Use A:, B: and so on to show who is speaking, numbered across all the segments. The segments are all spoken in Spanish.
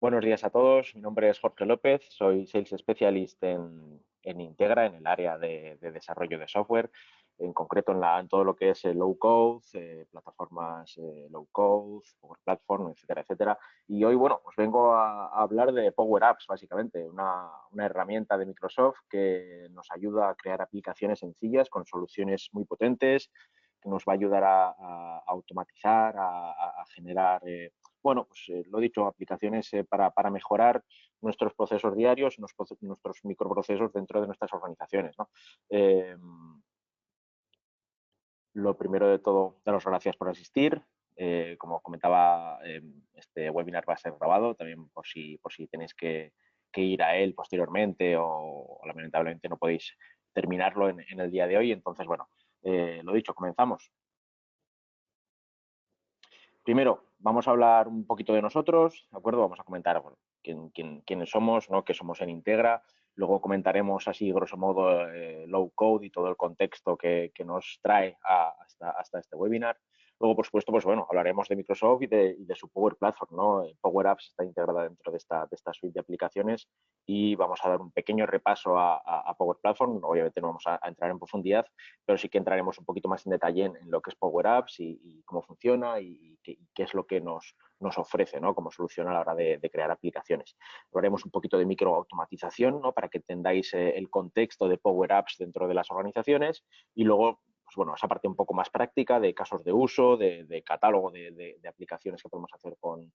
A: Buenos días a todos, mi nombre es Jorge López, soy Sales Specialist en Integra, en el área de desarrollo de software, en concreto en todo lo que es low code, plataformas low code, Power Platform, etcétera, etcétera. Y hoy, bueno, os vengo a hablar de Power Apps, básicamente, una herramienta de Microsoft que nos ayuda a crear aplicaciones sencillas con soluciones muy potentes, que nos va a ayudar a automatizar, a generar bueno, pues lo dicho, aplicaciones para mejorar nuestros procesos diarios, nuestros microprocesos dentro de nuestras organizaciones, ¿no? Eh, lo primero de todo, daros gracias por asistir. Como comentaba, este webinar va a ser grabado también por si tenéis que ir a él posteriormente o lamentablemente no podéis terminarlo en el día de hoy. Entonces, bueno, lo dicho, comenzamos. Primero, vamos a hablar un poquito de nosotros, ¿de acuerdo? Vamos a comentar, bueno, quiénes somos, ¿no? Qué somos en Integra. Luego comentaremos así, grosso modo, low code y todo el contexto que nos trae hasta este webinar. Luego, por supuesto, pues bueno, hablaremos de Microsoft y de su Power Platform, ¿no? Power Apps está integrada dentro de esta suite de aplicaciones y vamos a dar un pequeño repaso a Power Platform. Obviamente no vamos a entrar en profundidad, pero sí que entraremos un poquito más en detalle en lo que es Power Apps y cómo funciona y qué es lo que nos ofrece, ¿no? Como solución a la hora de crear aplicaciones. Hablaremos un poquito de microautomatización, ¿no? Para que entendáis el contexto de Power Apps dentro de las organizaciones y luego pues bueno, esa parte un poco más práctica de casos de uso, de catálogo de aplicaciones que podemos hacer con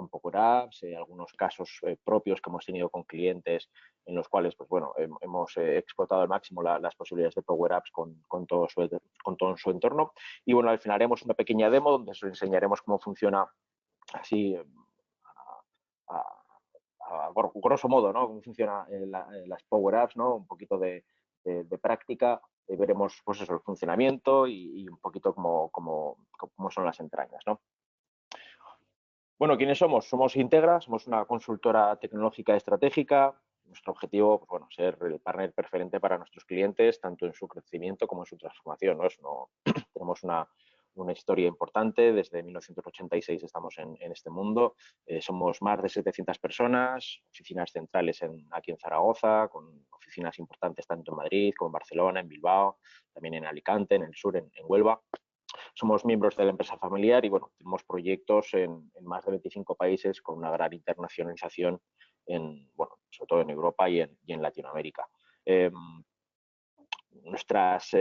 A: Power Apps, algunos casos propios que hemos tenido con clientes en los cuales pues bueno, hemos explotado al máximo las posibilidades de Power Apps con todo su entorno. Y bueno, al final haremos una pequeña demo donde os enseñaremos cómo funciona así a, grosso modo, ¿no? Cómo funciona las Power Apps, ¿no? Un poquito de práctica, veremos pues eso, el funcionamiento y un poquito cómo son las entrañas, ¿no? Bueno, ¿quiénes somos? Somos Integra, somos una consultora tecnológica estratégica. Nuestro objetivo, pues bueno, ser el partner preferente para nuestros clientes, tanto en su crecimiento como en su transformación, ¿no? Tenemos una historia importante. Desde 1986 estamos en este mundo. Somos más de 700 personas, oficinas centrales aquí en Zaragoza, con oficinas importantes tanto en Madrid como en Barcelona, en Bilbao, también en Alicante, en el sur, en Huelva. Somos miembros de la empresa familiar y bueno, tenemos proyectos en más de 25 países con una gran internacionalización bueno, sobre todo en Europa y en Latinoamérica. Eh, nuestras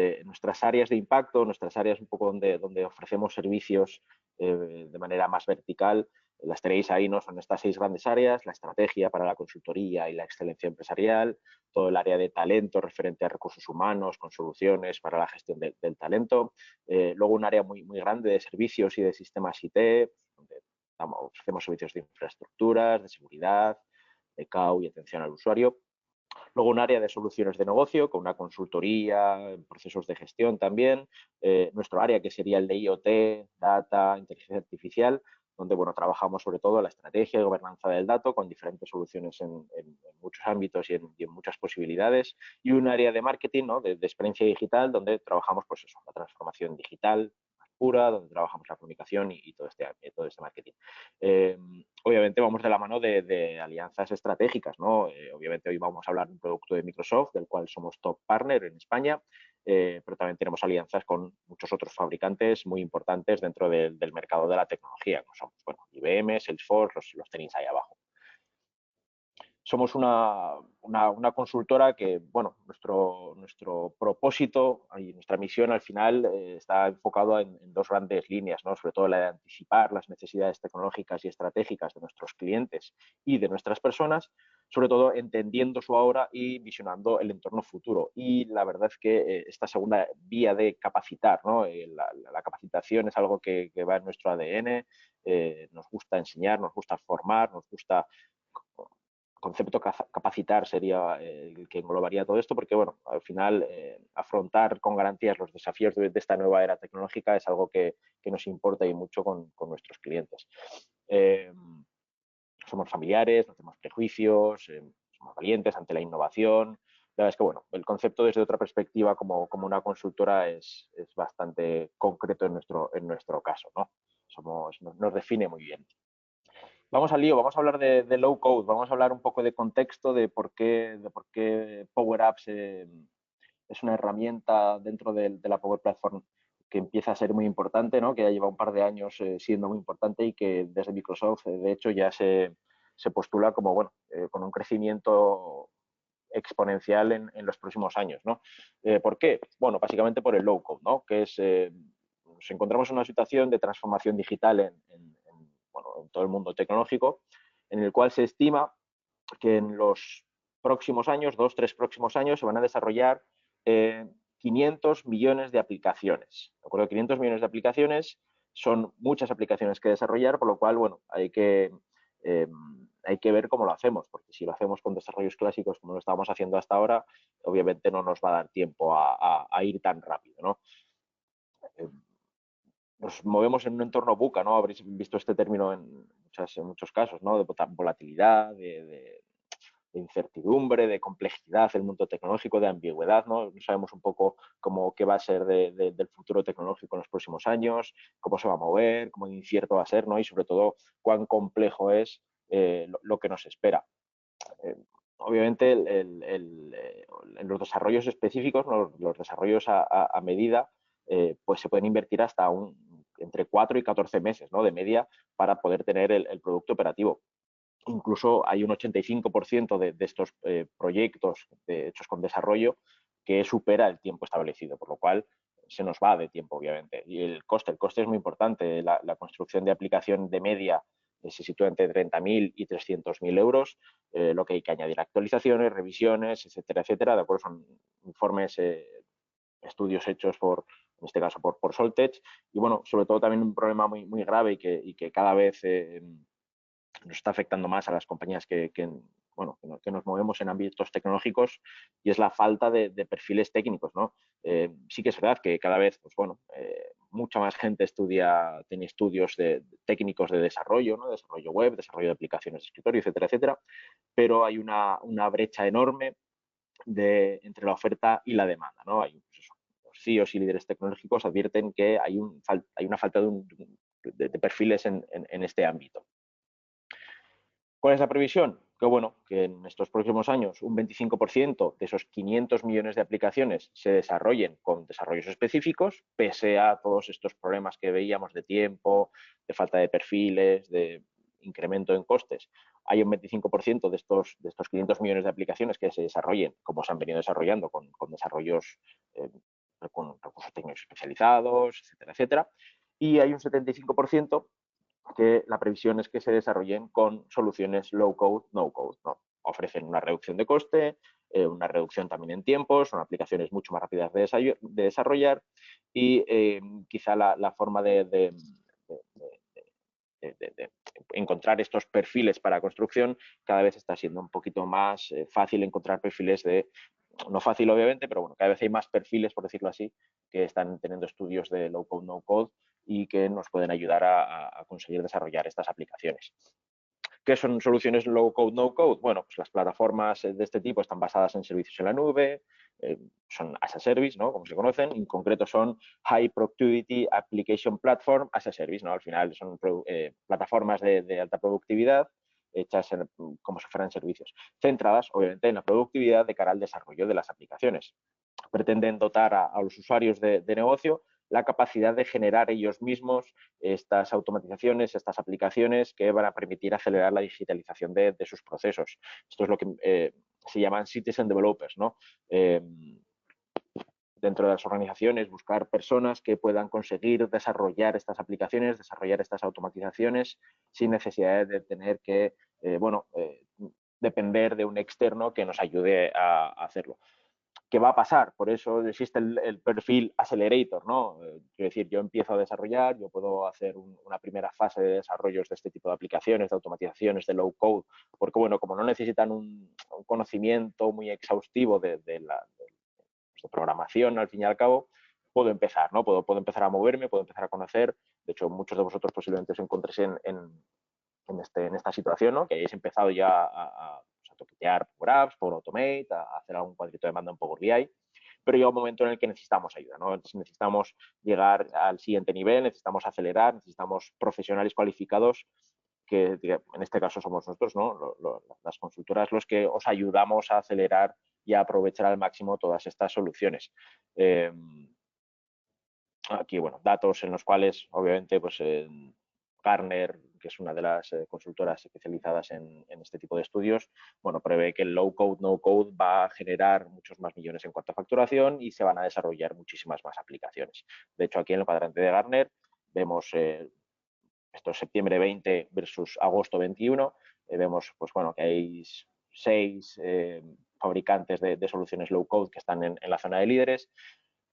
A: áreas de impacto, nuestras áreas un poco donde ofrecemos servicios de manera más vertical, las tenéis ahí, ¿no? Son estas 6 grandes áreas: la estrategia para la consultoría y la excelencia empresarial, todo el área de talento referente a recursos humanos con soluciones para la gestión del talento, luego un área muy, muy grande de servicios y de sistemas IT, donde ofrecemos servicios de infraestructuras, de seguridad, de CAU y atención al usuario. Luego un área de soluciones de negocio con una consultoría, procesos de gestión también. Nuestro área que sería el de IoT, Data, Inteligencia Artificial, donde bueno, trabajamos sobre todo la estrategia y gobernanza del dato con diferentes soluciones en muchos ámbitos y en muchas posibilidades. Y un área de marketing, ¿no? de experiencia digital, donde trabajamos pues eso, la transformación digital pura, donde trabajamos la comunicación y todo este marketing. Eh, Obviamente vamos de la mano de alianzas estratégicas, ¿no? Obviamente hoy vamos a hablar de un producto de Microsoft, del cual somos top partner en España, pero también tenemos alianzas con muchos otros fabricantes muy importantes dentro del mercado de la tecnología, como somos, bueno, IBM, Salesforce, los tenéis ahí abajo. Somos una consultora que, bueno, nuestro propósito y nuestra misión al final está enfocado en 2 grandes líneas, ¿no? Sobre todo la de anticipar las necesidades tecnológicas y estratégicas de nuestros clientes y de nuestras personas, sobre todo entendiendo su ahora y visionando el entorno futuro. Y la verdad es que esta segunda vía de capacitar, ¿no? La capacitación es algo que va en nuestro ADN, nos gusta enseñar, nos gusta formar, nos gusta concepto capacitar sería el que englobaría todo esto, porque bueno, al final afrontar con garantías los desafíos de esta nueva era tecnológica es algo que nos importa y mucho con nuestros clientes. Eh, Somos familiares, no tenemos prejuicios, somos valientes ante la innovación. La verdad es que bueno, el concepto desde otra perspectiva como una consultora es bastante concreto en nuestro caso, ¿no? Nos define muy bien. Vamos al lío, vamos a hablar de low code, vamos a hablar un poco de contexto de por qué Power Apps es una herramienta dentro de la Power Platform que empieza a ser muy importante, ¿no? Que ya lleva un par de años siendo muy importante y que desde Microsoft, de hecho, ya se postula como, bueno, con un crecimiento exponencial en los próximos años, ¿no? ¿Por qué? Bueno, básicamente por el low code, ¿no? Que es, nos encontramos en una situación de transformación digital bueno, en todo el mundo tecnológico, en el cual se estima que en los próximos años, 2, 3 próximos años, se van a desarrollar 500 millones de aplicaciones. ¿De acuerdo? 500 millones de aplicaciones son muchas aplicaciones que desarrollar, por lo cual, bueno, eh, hay que ver cómo lo hacemos, porque si lo hacemos con desarrollos clásicos como lo estábamos haciendo hasta ahora, obviamente no nos va a dar tiempo a ir tan rápido, ¿no? Eh, Nos movemos en un entorno buca, ¿no? Habréis visto este término en muchos casos, ¿no? De volatilidad, de incertidumbre, de complejidad el mundo tecnológico, de ambigüedad, ¿no? No sabemos un poco qué va a ser del futuro tecnológico en los próximos años, cómo se va a mover, cómo incierto va a ser, ¿no? Y sobre todo cuán complejo es lo que nos espera. Eh, Obviamente en los desarrollos específicos, ¿no? Los desarrollos a medida, pues se pueden invertir hasta entre 4 y 14 meses, ¿no? De media para poder tener el producto operativo. Incluso hay un 85% de estos proyectos hechos con desarrollo que supera el tiempo establecido, por lo cual se nos va de tiempo, obviamente. Y el coste es muy importante. La construcción de aplicación de media se sitúa entre 30.000 y 300.000 euros, lo que hay que añadir actualizaciones, revisiones, etcétera, etcétera. De acuerdo, son informes, estudios hechos en este caso, por Soltech. Y bueno, sobre todo también un problema muy, muy grave y que cada vez nos está afectando más a las compañías bueno, que nos movemos en ámbitos tecnológicos, y es la falta de perfiles técnicos, ¿no? Sí que es verdad que cada vez, pues bueno, mucha más gente tiene estudios técnicos de desarrollo, ¿no? Desarrollo web, desarrollo de aplicaciones de escritorio, etcétera, etcétera, pero hay una brecha enorme entre la oferta y la demanda, ¿no? Pues eso, los CEOs y líderes tecnológicos advierten que hay una falta de perfiles en este ámbito. ¿Cuál es la previsión? Que bueno, que en estos próximos años un 25% de esos 500 millones de aplicaciones se desarrollen con desarrollos específicos, pese a todos estos problemas que veíamos de tiempo, de falta de perfiles, de incremento en costes. Hay un 25% de estos 500 millones de aplicaciones que se desarrollen, como se han venido desarrollando, con desarrollos, con recursos técnicos especializados, etcétera, etcétera. Y hay un 75% que la previsión es que se desarrollen con soluciones low code, no code, ¿no? Ofrecen una reducción de coste, una reducción también en tiempos, son aplicaciones mucho más rápidas de desarrollar, y quizá la forma de encontrar estos perfiles para construcción cada vez está siendo un poquito más fácil encontrar perfiles no fácil obviamente, pero bueno, cada vez hay más perfiles, por decirlo así, que están teniendo estudios de low code, no code, y que nos pueden ayudar a conseguir desarrollar estas aplicaciones. ¿Qué son soluciones low code, no code? Bueno, pues las plataformas de este tipo están basadas en servicios en la nube, son as a service, ¿no? Como se conocen, en concreto son High Productivity Application Platform as a service, ¿no? Al final son plataformas de alta productividad hechas como si fueran servicios, centradas obviamente en la productividad de cara al desarrollo de las aplicaciones. Pretenden dotar a los usuarios de negocio la capacidad de generar ellos mismos estas automatizaciones, estas aplicaciones que van a permitir acelerar la digitalización de sus procesos. Esto es lo que se llaman citizen developers, ¿no? Dentro de las organizaciones, buscar personas que puedan conseguir desarrollar estas aplicaciones, desarrollar estas automatizaciones sin necesidad de tener que, depender de un externo que nos ayude a hacerlo. ¿Qué va a pasar? Por eso existe el perfil accelerator, ¿no? Quiero decir, yo empiezo a desarrollar, yo puedo hacer una primera fase de desarrollos de este tipo de aplicaciones, de automatizaciones, de low code, porque bueno, como no necesitan un conocimiento muy exhaustivo de programación, al fin y al cabo, puedo empezar, ¿no? Puedo empezar a moverme, puedo empezar a conocer. De hecho, muchos de vosotros posiblemente os encontréis en esta situación, ¿no? Que hayáis empezado ya a toquetear Power Apps, Power Automate, a hacer algún cuadrito de mando en Power BI, pero llega un momento en el que necesitamos ayuda, ¿no? Entonces necesitamos llegar al siguiente nivel, necesitamos acelerar, necesitamos profesionales cualificados en este caso somos nosotros, ¿no? Las consultoras, los que os ayudamos a acelerar y a aprovechar al máximo todas estas soluciones. Aquí, bueno, datos en los cuales, obviamente, pues Gartner, que es una de las consultoras especializadas en este tipo de estudios, bueno, prevé que el low code, no code va a generar muchos más millones en cuanto a facturación y se van a desarrollar muchísimas más aplicaciones. De hecho, aquí en el cuadrante de Gartner vemos esto es septiembre 20 versus agosto 21, vemos pues, bueno, que hay 6 fabricantes de soluciones low code que están en la zona de líderes.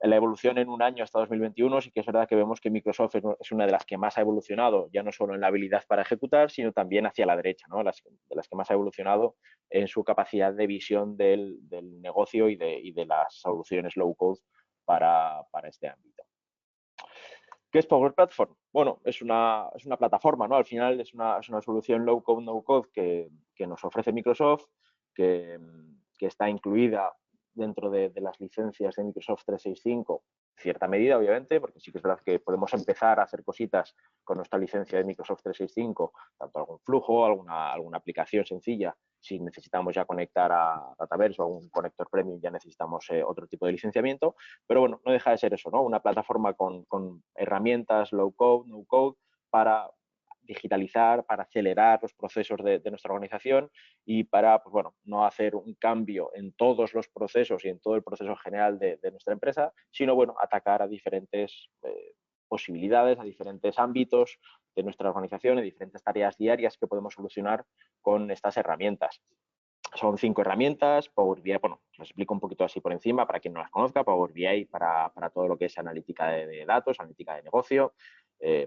A: La evolución en un año hasta 2021 sí que es verdad que vemos que Microsoft es una de las que más ha evolucionado, ya no solo en la habilidad para ejecutar, sino también hacia la derecha, ¿no? De las que más ha evolucionado en su capacidad de visión del negocio y de las soluciones low code para este ámbito. ¿Qué es Power Platform? Bueno, es una plataforma, ¿no? Al final es una solución low code, no code que nos ofrece Microsoft, que está incluida dentro de las licencias de Microsoft 365, en cierta medida, obviamente, porque sí que es verdad que podemos empezar a hacer cositas con nuestra licencia de Microsoft 365, tanto algún flujo, alguna aplicación sencilla. Si necesitamos ya conectar a Dataverse o algún conector premium, ya necesitamos otro tipo de licenciamiento. Pero bueno, no deja de ser eso, ¿no? Una plataforma con herramientas low code, no code, para digitalizar, para acelerar los procesos de nuestra organización y para, pues bueno, no hacer un cambio en todos los procesos y en todo el proceso general de nuestra empresa, sino, bueno, atacar a diferentes posibilidades, a diferentes ámbitos de nuestra organización, a diferentes tareas diarias que podemos solucionar con estas herramientas. Son 5 herramientas, Power BI, bueno, os explico un poquito así por encima para quien no las conozca, Power BI para todo lo que es analítica de datos, analítica de negocio,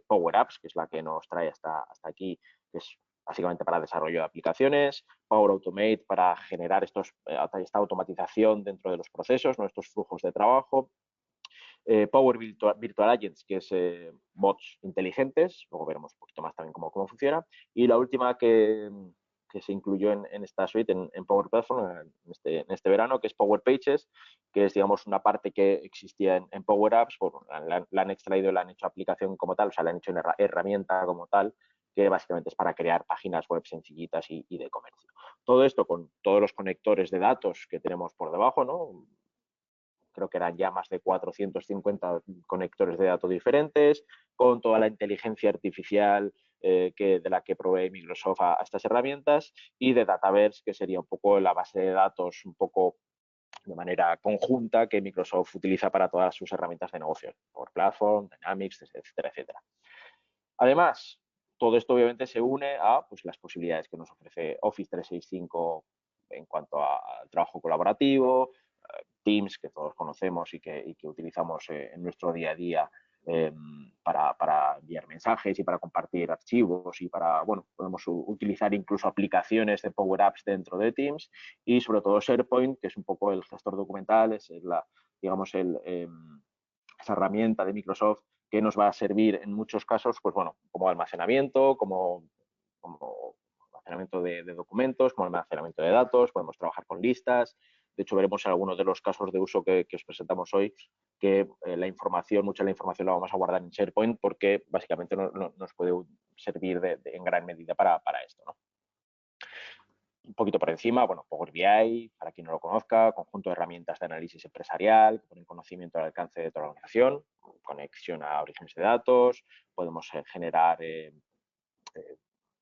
A: Power Apps, que es la que nos trae hasta aquí, que es básicamente para desarrollo de aplicaciones, Power Automate para generar esta automatización dentro de los procesos, nuestros flujos de trabajo, Power Virtual Agents, que es bots inteligentes, luego veremos un poquito más también cómo funciona, y la última que se incluyó en esta suite, en Power Platform, en este verano, que es Power Pages, que es, digamos, una parte que existía en Power Apps, bueno, la han extraído, la han hecho aplicación como tal, o sea, la han hecho en herramienta como tal, que básicamente es para crear páginas web sencillitas y de comercio. Todo esto con todos los conectores de datos que tenemos por debajo, ¿no? Creo que eran ya más de 450 conectores de datos diferentes, con toda la inteligencia artificial de la que provee Microsoft a estas herramientas, y de Dataverse, que sería un poco la base de datos un poco de manera conjunta que Microsoft utiliza para todas sus herramientas de negocio, Power Platform, Dynamics, etcétera, etcétera. Además, todo esto obviamente se une a pues, las posibilidades que nos ofrece Office 365 en cuanto al trabajo colaborativo, Teams, que todos conocemos y que utilizamos en nuestro día a día para enviar mensajes y para compartir archivos y para, bueno, podemos utilizar incluso aplicaciones de Power Apps dentro de Teams, y sobre todo SharePoint, que es un poco el gestor documental, es digamos, esa herramienta de Microsoft que nos va a servir en muchos casos, pues bueno, como almacenamiento, como almacenamiento de documentos, como almacenamiento de datos, podemos trabajar con listas. De hecho, veremos en algunos de los casos de uso que os presentamos hoy que mucha de la información la vamos a guardar en SharePoint, porque básicamente nos puede servir en gran medida para esto, ¿no? Un poquito por encima, bueno, Power BI, para quien no lo conozca, conjunto de herramientas de análisis empresarial que ponen conocimiento al alcance de toda la organización, conexión a orígenes de datos, podemos generar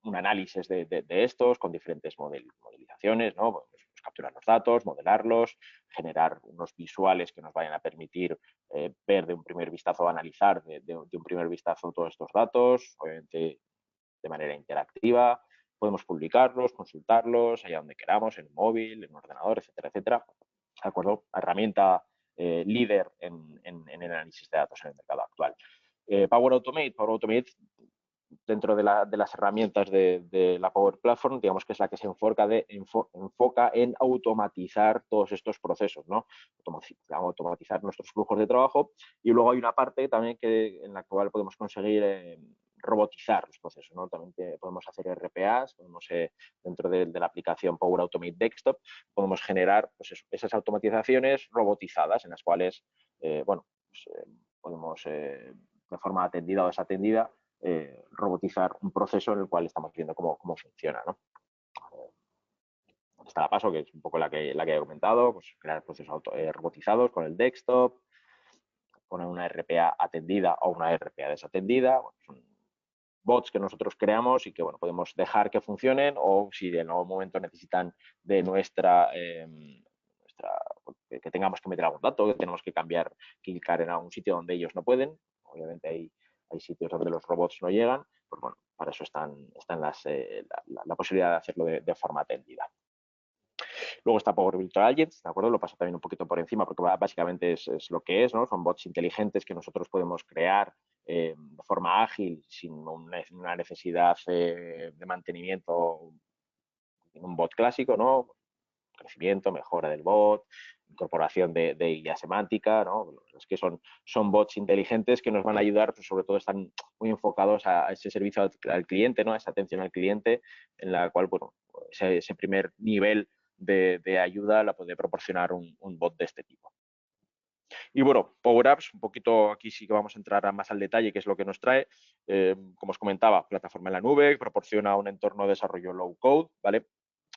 A: un análisis de estos con diferentes modelizaciones, ¿no? Podemos capturar los datos, modelarlos, generar unos visuales que nos vayan a permitir ver de un primer vistazo, analizar de un primer vistazo todos estos datos, obviamente de manera interactiva. Podemos publicarlos, consultarlos allá donde queramos, en un móvil, en un ordenador, etcétera, etcétera. ¿De acuerdo? Herramienta líder en el análisis de datos en el mercado actual. Power Automate dentro de las herramientas de la Power Platform, digamos que es la que se enfoca en automatizar todos estos procesos, ¿no? Automatizar nuestros flujos de trabajo, y luego hay una parte también en la cual podemos conseguir robotizar los procesos, ¿no? También podemos hacer RPAs, dentro de la aplicación Power Automate Desktop, podemos generar pues esas automatizaciones robotizadas en las cuales, bueno, pues, podemos de forma atendida o desatendida robotizar un proceso en el cual estamos viendo cómo funciona, ¿no? Está la paso, que es un poco la que he comentado, pues crear procesos robotizados con el desktop, poner una RPA atendida o una RPA desatendida. Bueno, son bots que nosotros creamos y que bueno, podemos dejar que funcionen, o si en algún momento necesitan de que tengamos que meter algún dato, que tenemos que cambiar, clicar en algún sitio donde ellos no pueden. Obviamente hay sitios donde los robots no llegan, pues bueno, para eso están la posibilidad de hacerlo de forma atendida. Luego está Power Virtual Agents, ¿de acuerdo? Lo paso también un poquito por encima porque básicamente es lo que es, ¿no? Son bots inteligentes que nosotros podemos crear de forma ágil, sin una necesidad de mantenimiento en un bot clásico, ¿no? Crecimiento, mejora del bot, incorporación de IA semántica, ¿no? Es que son bots inteligentes que nos van a ayudar, pues sobre todo están muy enfocados a ese servicio al cliente, ¿no? A esa atención al cliente, en la cual, bueno, ese primer nivel de ayuda la puede proporcionar un bot de este tipo. Y bueno, Power Apps, un poquito aquí sí que vamos a entrar más al detalle, qué es lo que nos trae. Como os comentaba, plataforma en la nube, proporciona un entorno de desarrollo low code, ¿vale?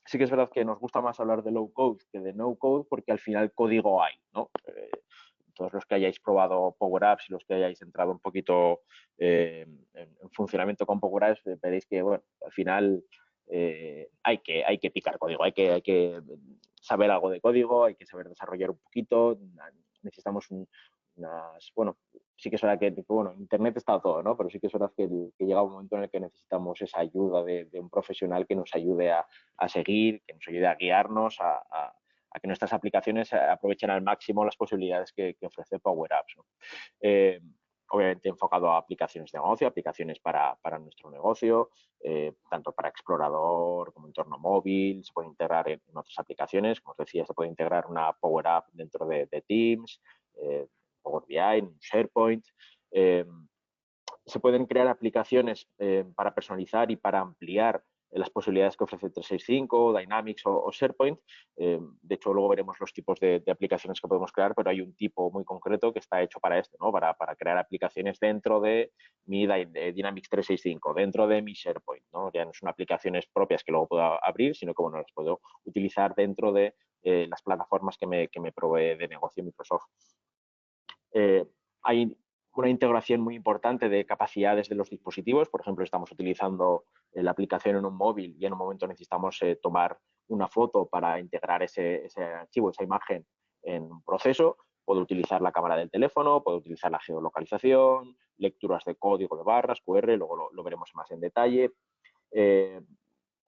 A: Sí que es verdad que nos gusta más hablar de low code que de no code porque al final código hay, ¿no? Todos los que hayáis probado Power Apps y los que hayáis entrado un poquito en funcionamiento con Power Apps, veréis que, bueno, al final hay que picar código, hay que saber algo de código, hay que saber desarrollar un poquito, necesitamos bueno, sí que es verdad que, bueno, Internet está todo, ¿no? Pero sí que es verdad que llega un momento en el que necesitamos esa ayuda de un profesional que nos ayude a seguir, que nos ayude a guiarnos, a que nuestras aplicaciones aprovechen al máximo las posibilidades que ofrece Power Apps, ¿no? Obviamente enfocado a aplicaciones de negocio, aplicaciones para nuestro negocio, tanto para explorador como entorno móvil, se puede integrar en otras aplicaciones, como os decía, se puede integrar una Power App dentro de Teams, Power BI, en SharePoint. Se pueden crear aplicaciones para personalizar y para ampliar las posibilidades que ofrece 365, Dynamics o SharePoint. De hecho, luego veremos los tipos de aplicaciones que podemos crear, pero hay un tipo muy concreto que está hecho para esto, ¿no? Para crear aplicaciones dentro de mi Dynamics 365, dentro de mi SharePoint, ¿no? Ya no son aplicaciones propias que luego puedo abrir, sino que bueno, las puedo utilizar dentro de las plataformas que me provee de negocio Microsoft. Hay una integración muy importante de capacidades de los dispositivos. Por ejemplo, estamos utilizando la aplicación en un móvil y en un momento necesitamos tomar una foto para integrar ese archivo, esa imagen en un proceso. Puedo utilizar la cámara del teléfono, puedo utilizar la geolocalización, lecturas de código de barras, QR, luego lo veremos más en detalle.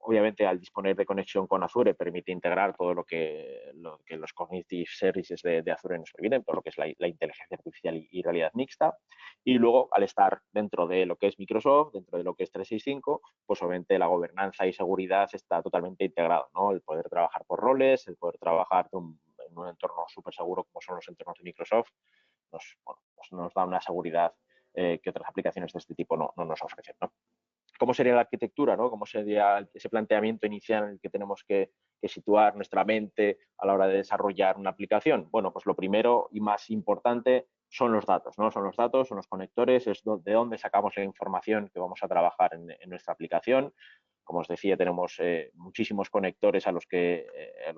A: Obviamente, al disponer de conexión con Azure, permite integrar todo lo que los Cognitive Services de Azure nos permiten, todo lo que es la inteligencia artificial y realidad mixta. Y luego, al estar dentro de lo que es Microsoft, dentro de lo que es 365, pues obviamente la gobernanza y seguridad está totalmente integrado, ¿no? El poder trabajar por roles, el poder trabajar en un entorno súper seguro como son los entornos de Microsoft, nos da una seguridad que otras aplicaciones de este tipo no nos ofrecen, ¿no? ¿Cómo sería la arquitectura, ¿no? ¿Cómo sería ese planteamiento inicial en el que tenemos que situar nuestra mente a la hora de desarrollar una aplicación? Bueno, pues lo primero y más importante son los datos, ¿no? Son los datos, son los conectores, es de dónde sacamos la información que vamos a trabajar en nuestra aplicación. Como os decía, tenemos muchísimos conectores a los que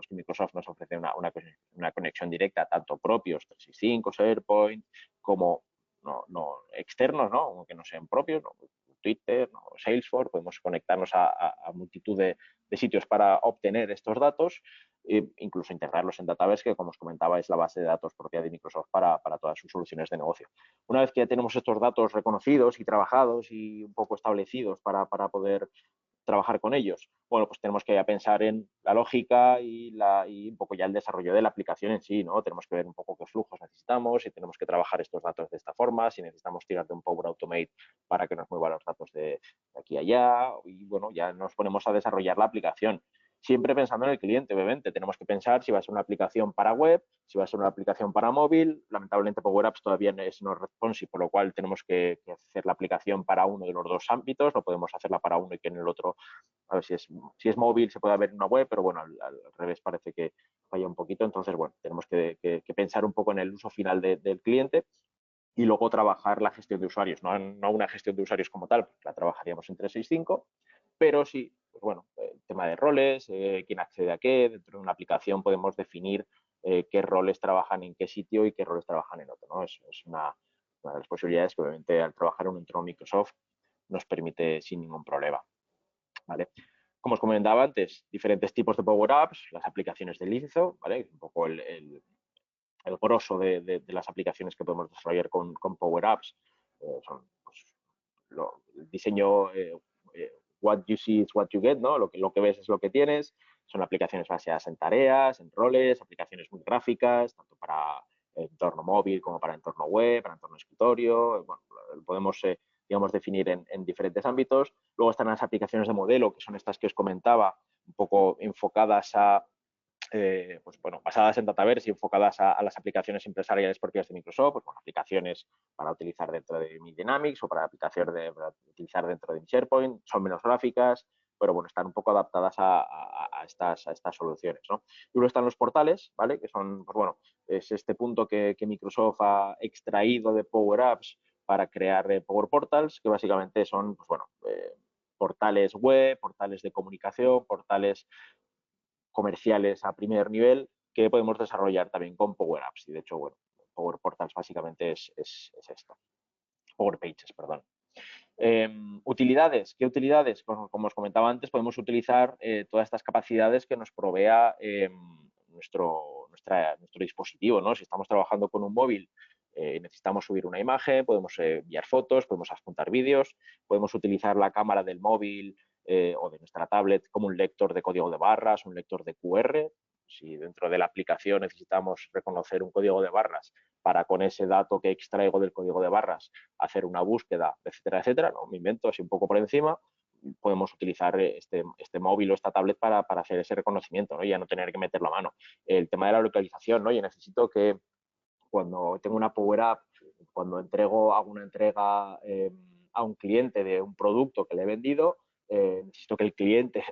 A: Microsoft nos ofrece una conexión directa, tanto propios, 365, SharePoint, como externos, ¿no? Aunque no sean propios, ¿no? Twitter, ¿no? Salesforce, podemos conectarnos a multitud de sitios para obtener estos datos e incluso integrarlos en Database, que como os comentaba es la base de datos propia de Microsoft para todas sus soluciones de negocio. Una vez que ya tenemos estos datos reconocidos y trabajados y un poco establecidos para poder trabajar con ellos, bueno, pues tenemos que pensar en la lógica y un poco ya el desarrollo de la aplicación en sí, ¿no? Tenemos que ver un poco qué flujos necesitamos, si tenemos que trabajar estos datos de esta forma, si necesitamos tirar de un Power Automate para que nos mueva los datos de aquí a allá, y bueno, ya nos ponemos a desarrollar la aplicación. Siempre pensando en el cliente, obviamente. Tenemos que pensar si va a ser una aplicación para web, si va a ser una aplicación para móvil. Lamentablemente Power Apps todavía no es responsive, por lo cual tenemos que hacer la aplicación para uno de los dos ámbitos. No podemos hacerla para uno y que en el otro, a ver, si es móvil se puede ver en una web, pero bueno, al revés parece que falla un poquito. Entonces, bueno, tenemos que pensar un poco en el uso final del cliente y luego trabajar la gestión de usuarios, no una gestión de usuarios como tal, porque la trabajaríamos en 365, pero sí, pues bueno, el tema de roles, quién accede a qué, dentro de una aplicación podemos definir qué roles trabajan en qué sitio y qué roles trabajan en otro, ¿no? Es una de las posibilidades que obviamente al trabajar en un entorno Microsoft nos permite sin ningún problema, ¿vale? Como os comentaba antes, diferentes tipos de Power Apps, las aplicaciones de lienzo, ¿vale? Un poco el grosso de las aplicaciones que podemos desarrollar con Power Apps son pues, el diseño what you see is what you get, ¿no? Lo que ves es lo que tienes. Son aplicaciones basadas en tareas, en roles, aplicaciones muy gráficas, tanto para entorno móvil como para entorno web, para entorno escritorio. Bueno, podemos, digamos, definir en diferentes ámbitos. Luego están las aplicaciones de modelo, que son estas que os comentaba, un poco enfocadas a pues bueno, basadas en Dataverse y enfocadas a las aplicaciones empresariales propias de Microsoft, pues, bueno, aplicaciones para utilizar dentro de Mi Dynamics o para utilizar dentro de mi SharePoint, son menos gráficas, pero bueno, están un poco adaptadas a estas soluciones, ¿no? Y luego están los portales, ¿vale? Que son, pues bueno, es este punto que Microsoft ha extraído de Power Apps para crear Power Portals, que básicamente son, pues bueno, portales web, portales de comunicación, portales comerciales a primer nivel que podemos desarrollar también con Power Apps. Y de hecho, bueno, Power Portals básicamente es esto. Power Pages, perdón. Utilidades. ¿Qué utilidades? Como os comentaba antes, podemos utilizar todas estas capacidades que nos provea nuestro dispositivo, ¿no? Si estamos trabajando con un móvil, necesitamos subir una imagen, podemos enviar fotos, podemos adjuntar vídeos, podemos utilizar la cámara del móvil o de nuestra tablet como un lector de código de barras, un lector de QR. Si dentro de la aplicación necesitamos reconocer un código de barras para con ese dato que extraigo del código de barras hacer una búsqueda, etcétera, etcétera, ¿no? Me invento así un poco por encima, podemos utilizar este móvil o esta tablet para hacer ese reconocimiento, ¿no? Y ya no tener que meter la mano. El tema de la localización, ¿no? Yo necesito que cuando tengo una Power App, cuando hago una entrega a un cliente de un producto que le he vendido, necesito que el cliente,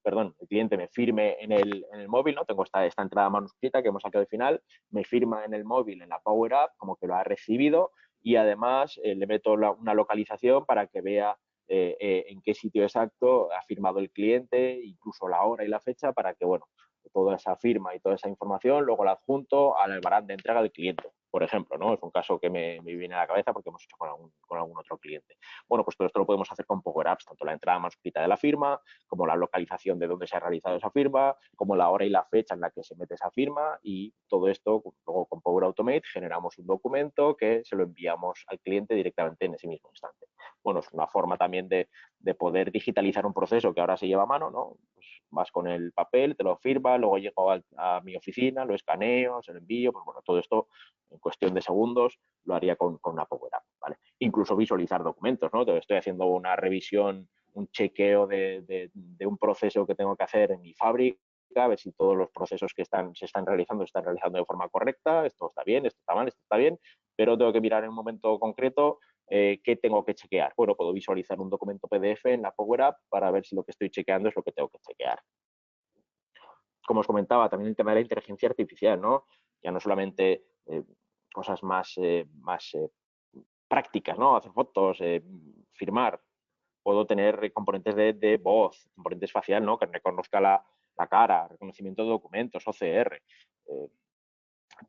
A: perdón, el cliente me firme en el móvil, ¿no? Tengo esta entrada manuscrita que hemos sacado al final, me firma en el móvil, en la Power App, como que lo ha recibido y además le meto una localización para que vea en qué sitio exacto ha firmado el cliente, incluso la hora y la fecha, para que, bueno, toda esa firma y toda esa información, luego la adjunto al albarán de entrega del cliente, por ejemplo, ¿no? Es un caso que me viene a la cabeza porque hemos hecho con algún otro cliente. Bueno, pues todo esto lo podemos hacer con Power Apps, tanto la entrada manuscrita de la firma, como la localización de dónde se ha realizado esa firma, como la hora y la fecha en la que se mete esa firma y todo esto, luego con Power Automate generamos un documento que se lo enviamos al cliente directamente en ese mismo instante. Bueno, es una forma también de poder digitalizar un proceso que ahora se lleva a mano, ¿no? Pues vas con el papel, te lo firmas, luego llego a mi oficina, lo escaneo, se lo envío, pues bueno, todo esto en cuestión de segundos lo haría con una Power App, ¿vale? Incluso visualizar documentos, ¿no? Estoy haciendo una revisión, un chequeo de un proceso que tengo que hacer en mi fábrica, a ver si todos los procesos que se están realizando de forma correcta, esto está bien, esto está mal, esto está bien, pero tengo que mirar en un momento concreto qué tengo que chequear. Bueno, puedo visualizar un documento PDF en la Power App para ver si lo que estoy chequeando es lo que tengo que chequear. Como os comentaba, también el tema de la inteligencia artificial, ¿no? Ya no solamente cosas más prácticas, ¿no? Hacer fotos, firmar. Puedo tener componentes de voz, componentes facial, ¿no? Que reconozca la cara, reconocimiento de documentos, OCR.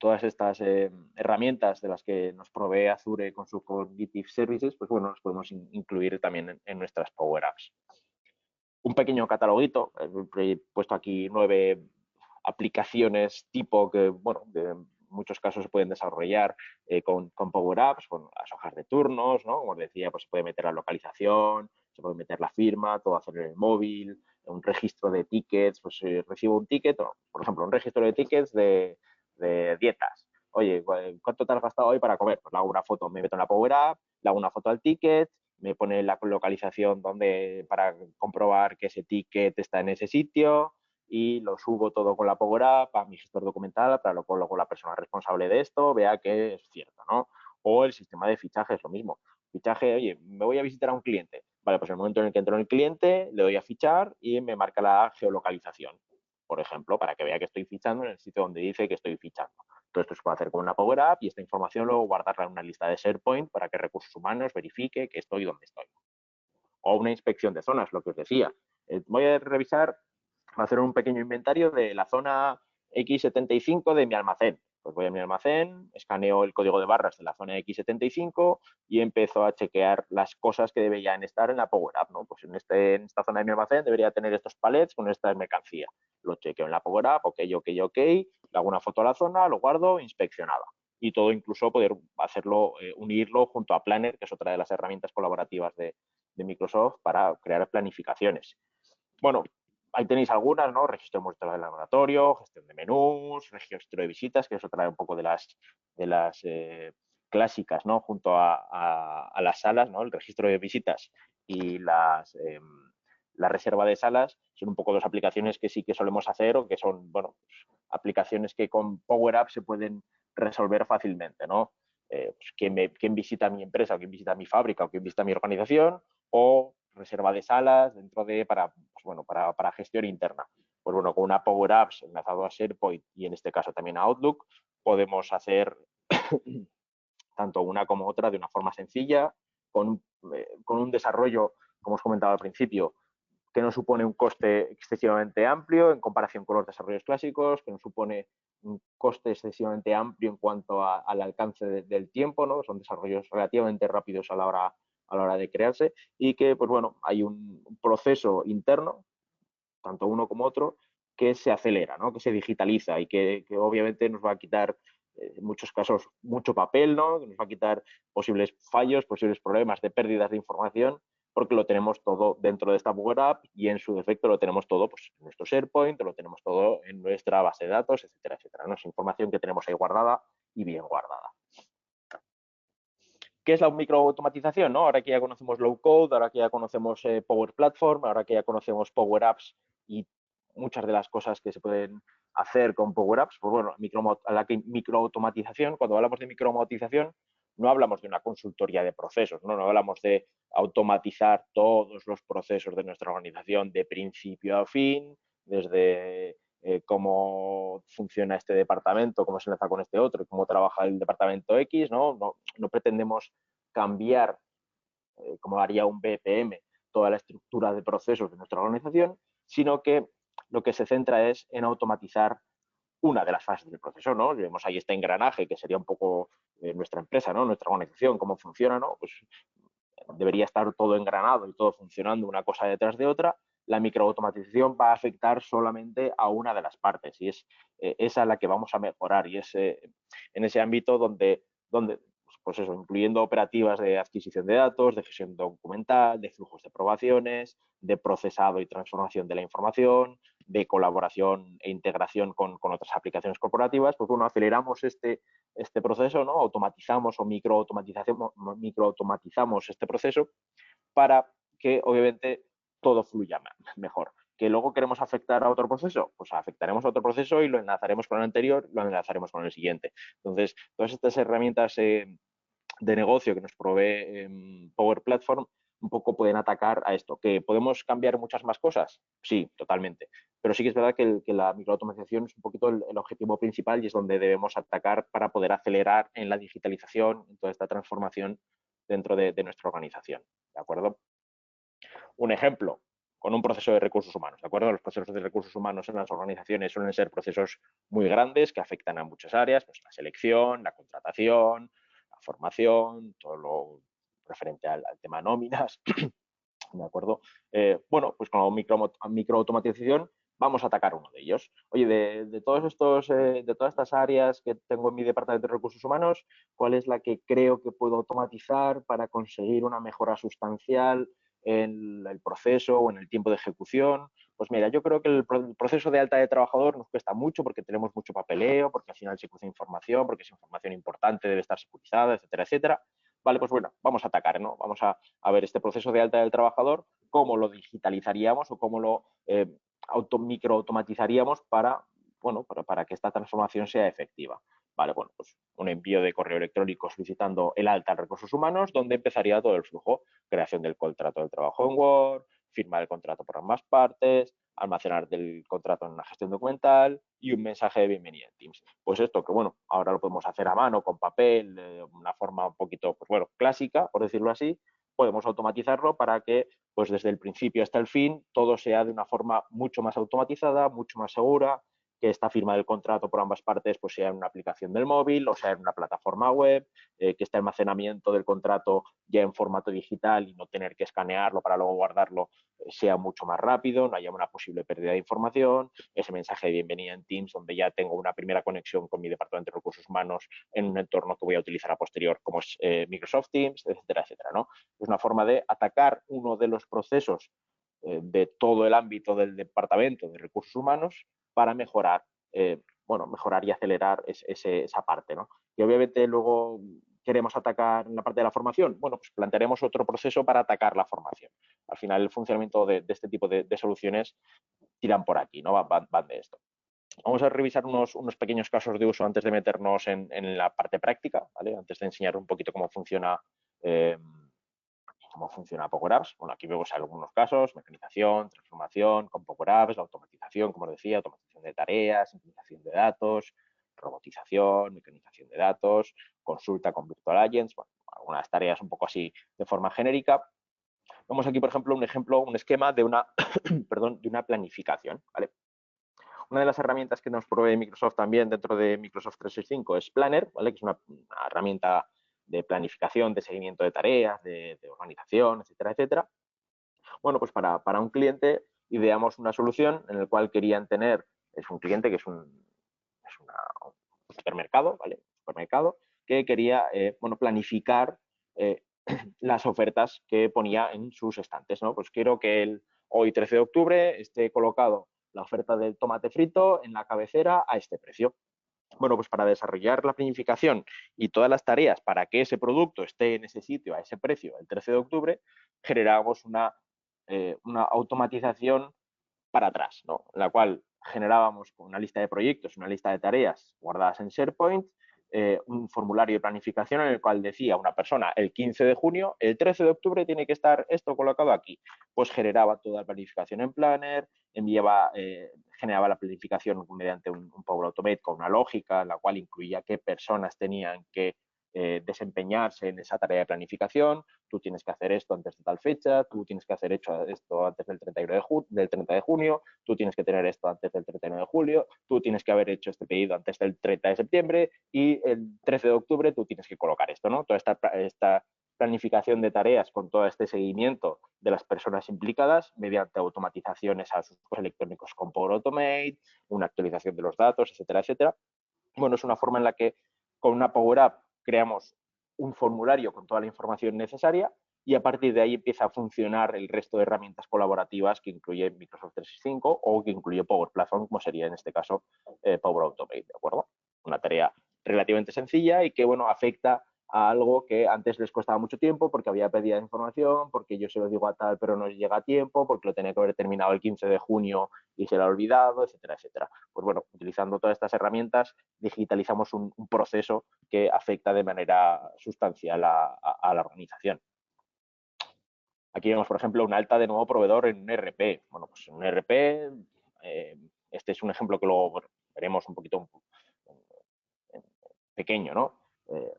A: Todas estas herramientas de las que nos provee Azure con sus Cognitive Services, pues bueno, las podemos incluir también en nuestras Power Apps. Un pequeño cataloguito, he puesto aquí 9 aplicaciones tipo que, bueno, en muchos casos se pueden desarrollar con Power Apps, con las hojas de turnos, ¿no? Como os decía, pues se puede meter la localización, se puede meter la firma, todo hacer en el móvil, un registro de tickets, pues recibo un ticket, por ejemplo, un registro de tickets de dietas. Oye, ¿cuánto te has gastado hoy para comer? Pues le hago una foto, me meto en la Power App, le hago una foto al ticket, me pone la localización para comprobar que ese ticket está en ese sitio y lo subo todo con la Power App a mi gestor documental para que luego la persona responsable de esto vea que es cierto, ¿no? O el sistema de fichaje es lo mismo. Fichaje, oye, me voy a visitar a un cliente. Vale, pues en el momento en el que entro en el cliente, le doy a fichar y me marca la geolocalización, por ejemplo, para que vea que estoy fichando en el sitio donde dice que estoy fichando. Todo esto se puede hacer con una Power App y esta información luego guardarla en una lista de SharePoint para que recursos humanos verifique que estoy donde estoy. O una inspección de zonas, lo que os decía. Voy a revisar, hacer un pequeño inventario de la zona X75 de mi almacén. Pues voy a mi almacén, escaneo el código de barras de la zona X75 y empiezo a chequear las cosas que deberían estar en la Power App, ¿no? Pues en esta zona de mi almacén debería tener estos palets con esta mercancía. Lo chequeo en la Power App, ok, le hago una foto a la zona, lo guardo, inspeccionada. Y todo incluso poder hacerlo, unirlo junto a Planner, que es otra de las herramientas colaborativas de Microsoft para crear planificaciones. Bueno, ahí tenéis algunas, ¿no? Registro de muestras de laboratorio, gestión de menús, registro de visitas, que es otra un poco de las clásicas, ¿no? Junto a las salas, ¿no? El registro de visitas y la reserva de salas son un poco dos aplicaciones que sí que solemos hacer o que son, bueno, pues, aplicaciones que con Power Apps se pueden resolver fácilmente, ¿no? Pues, quién visita mi empresa, o quién visita mi fábrica, o quién visita mi organización, o reserva de salas dentro de para gestión interna. Pues bueno, con una Power Apps enlazado a SharePoint y en este caso también a Outlook, podemos hacer tanto una como otra de una forma sencilla, con un desarrollo, como os comentaba al principio, que no supone un coste excesivamente amplio en comparación con los desarrollos clásicos, que no supone un coste excesivamente amplio en cuanto al alcance del tiempo, ¿no? Son desarrollos relativamente rápidos a la hora de crearse y que, pues bueno, hay un proceso interno, tanto uno como otro, que se acelera, ¿no? Que se digitaliza y que obviamente nos va a quitar, en muchos casos, mucho papel, ¿no? Que nos va a quitar posibles fallos, posibles problemas de pérdidas de información, porque lo tenemos todo dentro de esta Power App y en su defecto lo tenemos todo pues, en nuestro SharePoint, lo tenemos todo en nuestra base de datos, etcétera, etcétera, ¿no? Es información que tenemos ahí guardada y bien guardada. ¿Qué es la microautomatización? ¿No? Ahora que ya conocemos Low Code, ahora que ya conocemos Power Platform, ahora que ya conocemos Power Apps y muchas de las cosas que se pueden hacer con Power Apps, pues bueno, la microautomatización, cuando hablamos de microautomatización, no hablamos de una consultoría de procesos, ¿no? No hablamos de automatizar todos los procesos de nuestra organización de principio a fin, desde cómo funciona este departamento, cómo se enlaza con este otro, cómo trabaja el departamento X, ¿no? No pretendemos cambiar, como haría un BPM, toda la estructura de procesos de nuestra organización, sino que lo que se centra es en automatizar una de las fases del proceso, ¿no? Vemos ahí este engranaje que sería un poco nuestra empresa, ¿no? Nuestra organización, cómo funciona, ¿no? Pues debería estar todo engranado y todo funcionando una cosa detrás de otra. La microautomatización va a afectar solamente a una de las partes y es esa la que vamos a mejorar y es en ese ámbito donde pues eso, incluyendo operativas de adquisición de datos, de gestión documental, de flujos de aprobaciones, de procesado y transformación de la información, de colaboración e integración con otras aplicaciones corporativas, pues bueno, aceleramos este proceso, ¿no? Automatizamos o microautomatizamos este proceso para que obviamente todo fluya mejor. ¿Que luego queremos afectar a otro proceso? Pues afectaremos a otro proceso y lo enlazaremos con el anterior, lo enlazaremos con el siguiente. Entonces, todas estas herramientas de negocio que nos provee Power Platform un poco pueden atacar a esto. ¿Que podemos cambiar muchas más cosas? Sí, totalmente. Pero sí que es verdad que la microautomatización es un poquito el objetivo principal y es donde debemos atacar para poder acelerar en la digitalización, en toda esta transformación dentro de nuestra organización. ¿De acuerdo? Un ejemplo, con un proceso de recursos humanos. ¿De acuerdo? Los procesos de recursos humanos en las organizaciones suelen ser procesos muy grandes que afectan a muchas áreas, pues la selección, la contratación, la formación, todo lo referente al tema nóminas, ¿de acuerdo? Bueno, pues con la microautomatización vamos a atacar uno de ellos. Oye, de todas estas áreas que tengo en mi departamento de recursos humanos, ¿cuál es la que creo que puedo automatizar para conseguir una mejora sustancial en el proceso o en el tiempo de ejecución? Pues mira, yo creo que el proceso de alta de trabajador nos cuesta mucho porque tenemos mucho papeleo, porque al final se cruza información, porque es información importante, debe estar securizada, etcétera, etcétera. Vale, pues bueno, vamos a atacar, ¿no? Vamos a ver este proceso de alta del trabajador, cómo lo digitalizaríamos o cómo lo microautomatizaríamos para que esta transformación sea efectiva. Vale, bueno, pues un envío de correo electrónico solicitando el alta en recursos humanos, donde empezaría todo el flujo, creación del contrato de trabajo en Word, firma del contrato por ambas partes, almacenar del contrato en una gestión documental y un mensaje de bienvenida en Teams. Pues esto que, bueno, ahora lo podemos hacer a mano, con papel, de una forma un poquito, pues bueno, clásica, por decirlo así, podemos automatizarlo para que, pues desde el principio hasta el fin, todo sea de una forma mucho más automatizada, mucho más segura, que esta firma del contrato por ambas partes pues sea en una aplicación del móvil o sea en una plataforma web, que este almacenamiento del contrato ya en formato digital y no tener que escanearlo para luego guardarlo sea mucho más rápido, no haya una posible pérdida de información, ese mensaje de bienvenida en Teams donde ya tengo una primera conexión con mi departamento de recursos humanos en un entorno que voy a utilizar a posterior como es Microsoft Teams, etcétera, etcétera, ¿no? Es una forma de atacar uno de los procesos de todo el ámbito del departamento de recursos humanos para mejorar, bueno, mejorar y acelerar esa parte, ¿no? Y obviamente luego queremos atacar en la parte de la formación, bueno, pues plantearemos otro proceso para atacar la formación. Al final el funcionamiento de este tipo de soluciones tiran por aquí, ¿no? Van de esto. Vamos a revisar unos pequeños casos de uso antes de meternos en la parte práctica, ¿vale? Antes de enseñar un poquito eh, cómo funciona Power Apps. Bueno, aquí vemos algunos casos, mecanización, transformación con Power Apps, la automatización, como os decía, automatización de tareas, simplificación de datos, robotización, mecanización de datos, consulta con Virtual Agents, bueno, algunas tareas un poco así de forma genérica. Vemos aquí, por ejemplo, un esquema de una, perdón, de una planificación, ¿vale? Una de las herramientas que nos provee Microsoft también dentro de Microsoft 365 es Planner, ¿vale? Que es una herramienta de planificación, de seguimiento de tareas, de organización, etcétera, etcétera. Bueno, pues para un cliente ideamos una solución en la cual querían tener, es un cliente que es un supermercado, ¿vale? Supermercado, que quería, bueno, planificar eh, las ofertas que ponía en sus estantes, ¿no? Pues quiero que hoy 13 de octubre esté colocado la oferta del tomate frito en la cabecera a este precio. Bueno, pues para desarrollar la planificación y todas las tareas para que ese producto esté en ese sitio a ese precio el 13 de octubre, generábamos una automatización para atrás, ¿no? En la cual generábamos una lista de proyectos, una lista de tareas guardadas en SharePoint, un formulario de planificación en el cual decía una persona el 15 de junio, el 13 de octubre tiene que estar esto colocado aquí. Pues generaba toda la planificación en Planner, generaba la planificación mediante un Power Automate con una lógica en la cual incluía qué personas tenían que desempeñarse en esa tarea de planificación, tú tienes que hacer esto antes de tal fecha, tú tienes que hacer esto antes del 30 de junio, tú tienes que tener esto antes del 31 de julio, tú tienes que haber hecho este pedido antes del 30 de septiembre y el 13 de octubre tú tienes que colocar esto, ¿no? Toda esta planificación de tareas con todo este seguimiento de las personas implicadas mediante automatizaciones a sus electrónicos con Power Automate, una actualización de los datos, etcétera, etcétera. Bueno, es una forma en la que con una Power App creamos un formulario con toda la información necesaria y a partir de ahí empieza a funcionar el resto de herramientas colaborativas que incluye Microsoft 365 o que incluye Power Platform, como sería en este caso Power Automate, ¿de acuerdo? Una tarea relativamente sencilla y que, bueno, afecta a algo que antes les costaba mucho tiempo porque había pedida de información, porque yo se lo digo a tal pero no llega a tiempo, porque lo tenía que haber terminado el 15 de junio y se lo ha olvidado, etcétera, etcétera. Pues bueno, utilizando todas estas herramientas digitalizamos un proceso que afecta de manera sustancial a la organización. Aquí vemos, por ejemplo, una alta de nuevo proveedor en un ERP. Bueno, pues en un ERP, este es un ejemplo que luego veremos un poquito pequeño, ¿no?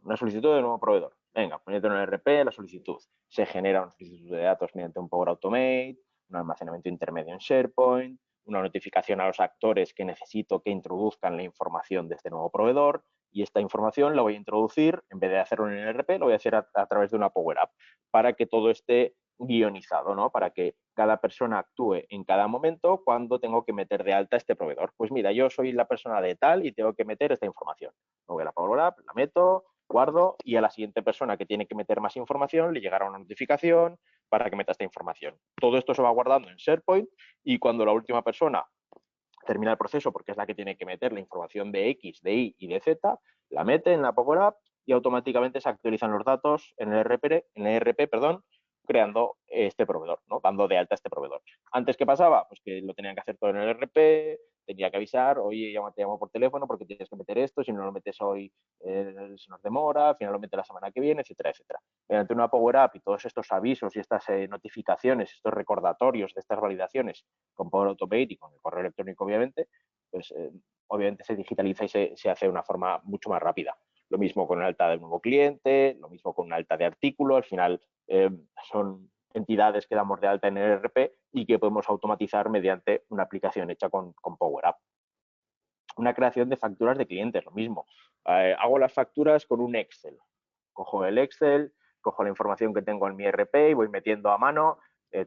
A: Una solicitud de nuevo proveedor. Venga, ponete en el ERP la solicitud. Se genera una solicitud de datos mediante un Power Automate, un almacenamiento intermedio en SharePoint, una notificación a los actores que necesito que introduzcan la información de este nuevo proveedor y esta información la voy a introducir, en vez de hacerlo en el ERP, lo voy a hacer a través de una Power App para que todo esté guionizado, ¿no? Para que cada persona actúe en cada momento cuando tengo que meter de alta este proveedor. Pues mira, yo soy la persona de tal y tengo que meter esta información. Me voy a la Power App, la meto, guardo y a la siguiente persona que tiene que meter más información le llegará una notificación para que meta esta información. Todo esto se va guardando en SharePoint y cuando la última persona termina el proceso, porque es la que tiene que meter la información de X, de Y y de Z, la mete en la Power App y automáticamente se actualizan los datos en el ERP, perdón, creando este proveedor, ¿no? Dando de alta este proveedor. Antes, ¿qué pasaba? Pues que lo tenían que hacer todo en el ERP, tenía que avisar, oye, te llamo por teléfono porque tienes que meter esto, si no lo metes hoy se nos demora, al final lo metes la semana que viene, etcétera, etcétera. Mediante una Power App y todos estos avisos y estas notificaciones, estos recordatorios de estas validaciones con Power Automate y con el correo electrónico, obviamente, pues obviamente se digitaliza y se hace de una forma mucho más rápida. Lo mismo con el alta de un nuevo cliente, lo mismo con un alta de artículo, al final son entidades que damos de alta en el ERP y que podemos automatizar mediante una aplicación hecha con Power App. Una creación de facturas de clientes, lo mismo. Hago las facturas con un Excel. Cojo el Excel, cojo la información que tengo en mi ERP y voy metiendo a mano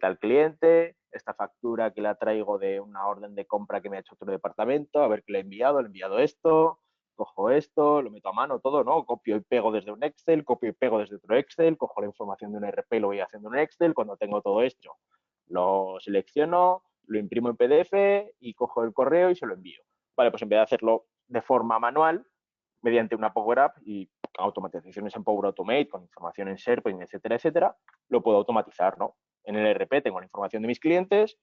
A: tal cliente, esta factura que la traigo de una orden de compra que me ha hecho otro departamento, a ver qué le he enviado esto, cojo esto, lo meto a mano todo, ¿no? Copio y pego desde un Excel, copio y pego desde otro Excel, cojo la información de un ERP y lo voy haciendo en un Excel, cuando tengo todo esto lo selecciono, lo imprimo en PDF y cojo el correo y se lo envío. Vale, pues en vez de hacerlo de forma manual, mediante una Power App y automatizaciones en Power Automate, con información en SharePoint, etcétera, etcétera, lo puedo automatizar, ¿no? En el ERP tengo la información de mis clientes,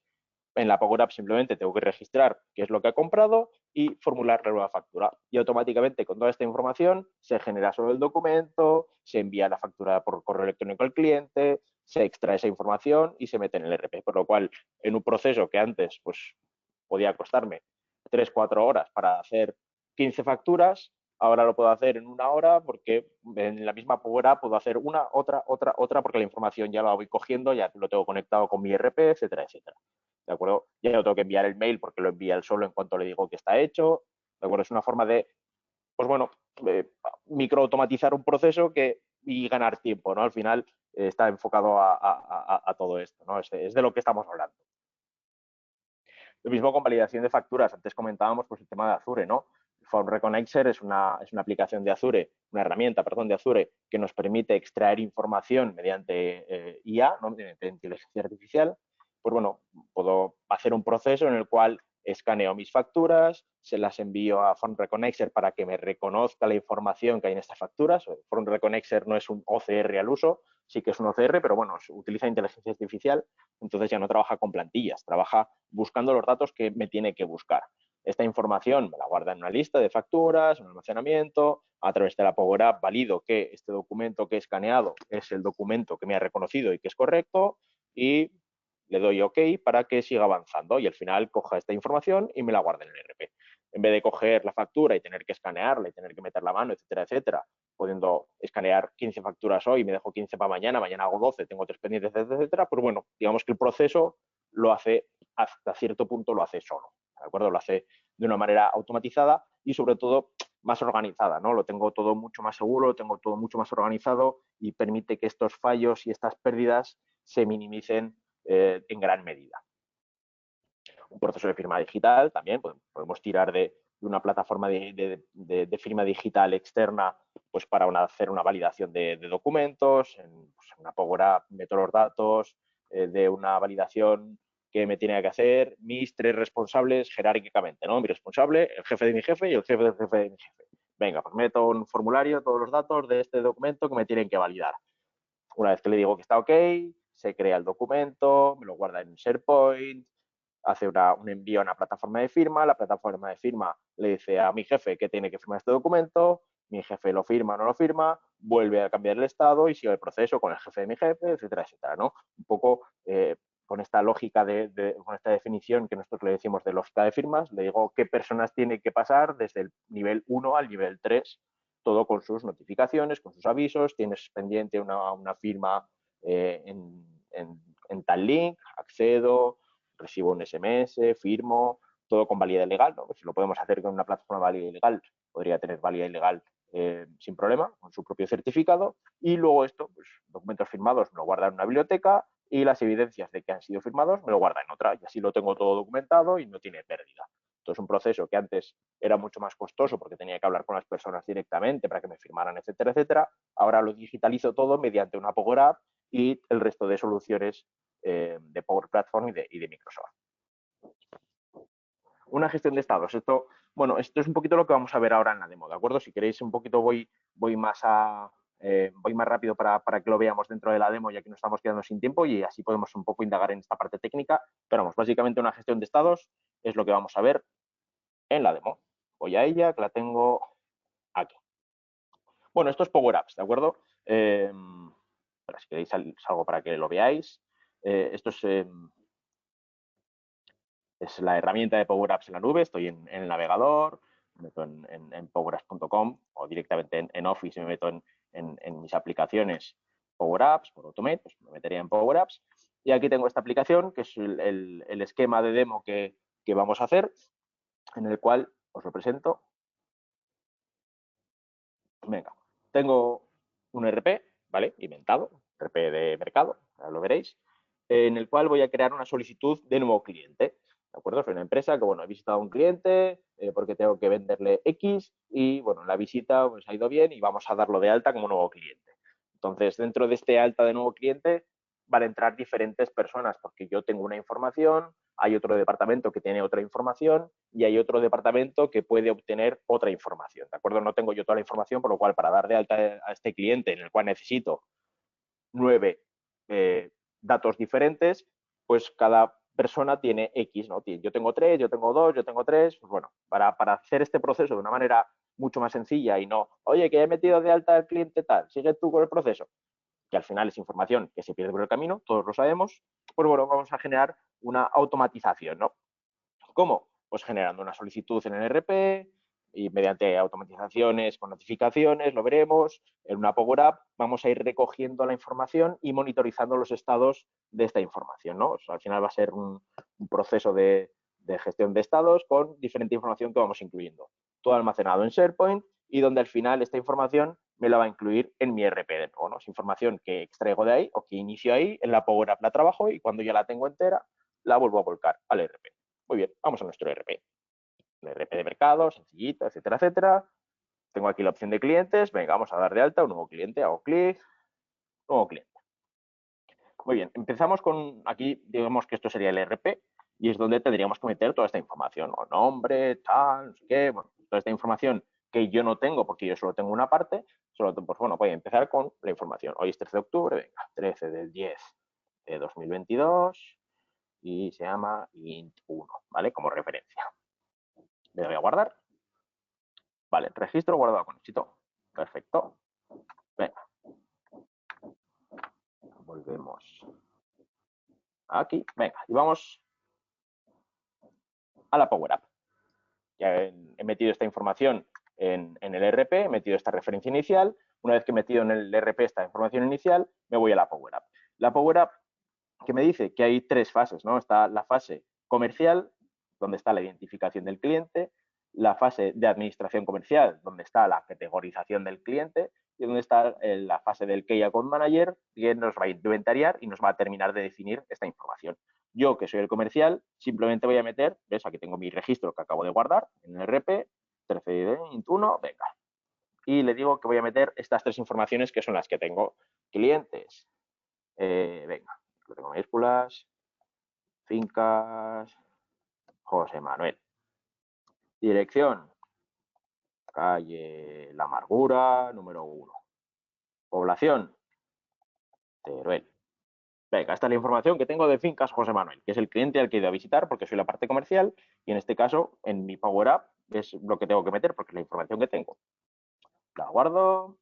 A: en la Power App simplemente tengo que registrar qué es lo que ha comprado y formular la nueva factura. Y automáticamente con toda esta información se genera solo el documento, se envía la factura por correo electrónico al cliente, se extrae esa información y se mete en el ERP. Por lo cual, en un proceso que antes pues, podía costarme 3-4 horas para hacer 15 facturas, ahora lo puedo hacer en 1 hora porque en la misma Power App puedo hacer una, otra, porque la información ya la voy cogiendo, ya lo tengo conectado con mi ERP, etcétera, etcétera. ¿De acuerdo? Ya no tengo que enviar el mail porque lo envía él solo en cuanto le digo que está hecho. ¿De acuerdo? Es una forma de, pues bueno, microautomatizar un proceso y ganar tiempo, ¿no? Al final está enfocado a todo esto, ¿no? Es de lo que estamos hablando. Lo mismo con validación de facturas. Antes comentábamos pues, el tema de Azure, ¿no? Phone Reconnector es una aplicación de Azure, una herramienta, perdón, de Azure que nos permite extraer información mediante IA, ¿no? Mediante inteligencia artificial. Pues bueno, puedo hacer un proceso en el cual escaneo mis facturas, se las envío a Phone Reconnector para que me reconozca la información que hay en estas facturas. Phone Reconnector no es un OCR al uso, sí que es un OCR, pero bueno, utiliza inteligencia artificial, entonces ya no trabaja con plantillas, trabaja buscando los datos que me tiene que buscar. Esta información me la guarda en una lista de facturas, un almacenamiento, a través de la Power App valido que este documento que he escaneado es el documento que me ha reconocido y que es correcto y le doy OK para que siga avanzando y al final coja esta información y me la guarde en el ERP. En vez de coger la factura y tener que escanearla y tener que meter la mano, etcétera, etcétera, pudiendo escanear 15 facturas hoy, me dejo 15 para mañana, mañana hago 12, tengo 3 pendientes, etcétera, etcétera, pues bueno, digamos que el proceso lo hace, hasta cierto punto lo hace solo, ¿de acuerdo? Lo hace de una manera automatizada y sobre todo más organizada, ¿no? Lo tengo todo mucho más seguro, lo tengo todo mucho más organizado y permite que estos fallos y estas pérdidas se minimicen en gran medida. Un proceso de firma digital también, podemos tirar de una plataforma de firma digital externa pues para hacer una validación de documentos, en una Power App meto los datos de una validación que me tiene que hacer mis 3 responsables jerárquicamente, ¿no? Mi responsable, el jefe de mi jefe y el jefe del jefe de mi jefe. Venga, pues meto un formulario, todos los datos de este documento que me tienen que validar. Una vez que le digo que está OK, se crea el documento, me lo guarda en SharePoint, hace un envío a una plataforma de firma, la plataforma de firma le dice a mi jefe que tiene que firmar este documento, mi jefe lo firma o no lo firma, vuelve a cambiar el estado y sigue el proceso con el jefe de mi jefe, etcétera, etcétera, ¿no? Un poco con esta lógica, con esta definición que nosotros le decimos de lógica de firmas, le digo qué personas tienen que pasar desde el nivel 1 al nivel 3, todo con sus notificaciones, con sus avisos, tienes pendiente una firma en tal link, accedo, recibo un SMS, firmo, todo con validez legal, ¿no? Pues si lo podemos hacer con una plataforma válida y legal, podría tener validez legal sin problema, con su propio certificado, y luego esto, pues documentos firmados me lo guarda en una biblioteca y las evidencias de que han sido firmados me lo guarda en otra, y así lo tengo todo documentado y no tiene pérdida. Entonces, un proceso que antes era mucho más costoso porque tenía que hablar con las personas directamente para que me firmaran, etcétera, etcétera. Ahora lo digitalizo todo mediante una Power App y el resto de soluciones de Power Platform y de Microsoft. Una gestión de estados. Esto es un poquito lo que vamos a ver ahora en la demo, ¿de acuerdo? Si queréis un poquito voy más rápido para que lo veamos dentro de la demo, ya que nos estamos quedando sin tiempo y así podemos un poco indagar en esta parte técnica. Pero vamos, básicamente una gestión de estados es lo que vamos a ver. en la demo. Voy a ella, que la tengo aquí. Bueno, esto es Power Apps, ¿de acuerdo? Si queréis salgo para que lo veáis. Esto es la herramienta de Power Apps en la nube. Estoy en el navegador, me meto en powerapps.com o directamente en Office me meto en mis aplicaciones Power Apps, por Automate, pues me metería en Power Apps. Y aquí tengo esta aplicación, que es el esquema de demo que vamos a hacer, en el cual os lo presento. Venga, tengo un RP, ¿vale? Inventado, RP de mercado, ahora lo veréis, en el cual voy a crear una solicitud de nuevo cliente. ¿De acuerdo? Soy una empresa que, bueno, he visitado a un cliente porque tengo que venderle X y, bueno, la visita pues, ha ido bien y vamos a darlo de alta como nuevo cliente. Entonces, dentro de este alta de nuevo cliente van a entrar diferentes personas porque yo tengo una información, hay otro departamento que tiene otra información y hay otro departamento que puede obtener otra información, ¿de acuerdo? No tengo yo toda la información, por lo cual para dar de alta a este cliente en el cual necesito 9 datos diferentes, pues cada persona tiene X, ¿no? Yo tengo 3, yo tengo 2, yo tengo 3, pues bueno, para hacer este proceso de una manera mucho más sencilla y no, oye, que he metido de alta al cliente tal, sigue tú con el proceso, que al final es información que se pierde por el camino, todos lo sabemos, pues bueno, vamos a generar una automatización, ¿no? ¿Cómo? Pues generando una solicitud en el RP y mediante automatizaciones con notificaciones, lo veremos, en una Power App vamos a ir recogiendo la información y monitorizando los estados de esta información, ¿no? O sea, al final va a ser un proceso de gestión de estados con diferente información que vamos incluyendo. Todo almacenado en SharePoint y donde al final esta información me la va a incluir en mi RP de nuevo, ¿no? Es información que extraigo de ahí o que inicio ahí, en la Power App la trabajo y cuando ya la tengo entera, la vuelvo a volcar al RP. Muy bien, vamos a nuestro ERP. El ERP de mercado, sencillito, etcétera, etcétera. Tengo aquí la opción de clientes. Venga, vamos a dar de alta un nuevo cliente. Hago clic, nuevo cliente. Muy bien, empezamos con aquí, digamos que esto sería el ERP y es donde tendríamos que meter toda esta información, ¿no? Nombre, tal, no sé qué, bueno, toda esta información que yo no tengo porque yo solo tengo una parte, pues bueno, voy a empezar con la información. Hoy es 13 de octubre, venga, 13 del 10 de 2022 y se llama int1, ¿vale? Como referencia. Le doy a guardar. Vale, registro guardado con éxito. Perfecto. Venga, volvemos aquí. Venga, y vamos a la Power App. Ya he metido esta información en el RP, he metido esta referencia inicial. Una vez que he metido en el RP esta información inicial, me voy a la Power App. La Power App que me dice que hay 3 fases, ¿no? Está la fase comercial, donde está la identificación del cliente, la fase de administración comercial, donde está la categorización del cliente, y donde está la fase del Key Account Manager, que nos va a inventariar y nos va a terminar de definir esta información. Yo, que soy el comercial, simplemente voy a meter, ¿ves? Aquí tengo mi registro que acabo de guardar en el RP, 13 de 21, venga. Y le digo que voy a meter estas 3 informaciones que son las que tengo. Clientes, venga, lo tengo mayúsculas, Fincas José Manuel. Dirección, calle La Amargura, número 1. Población, Teruel. Venga, esta es la información que tengo de Fincas José Manuel, que es el cliente al que he ido a visitar porque soy la parte comercial y en este caso en mi Power App es lo que tengo que meter porque es la información que tengo. La guardo.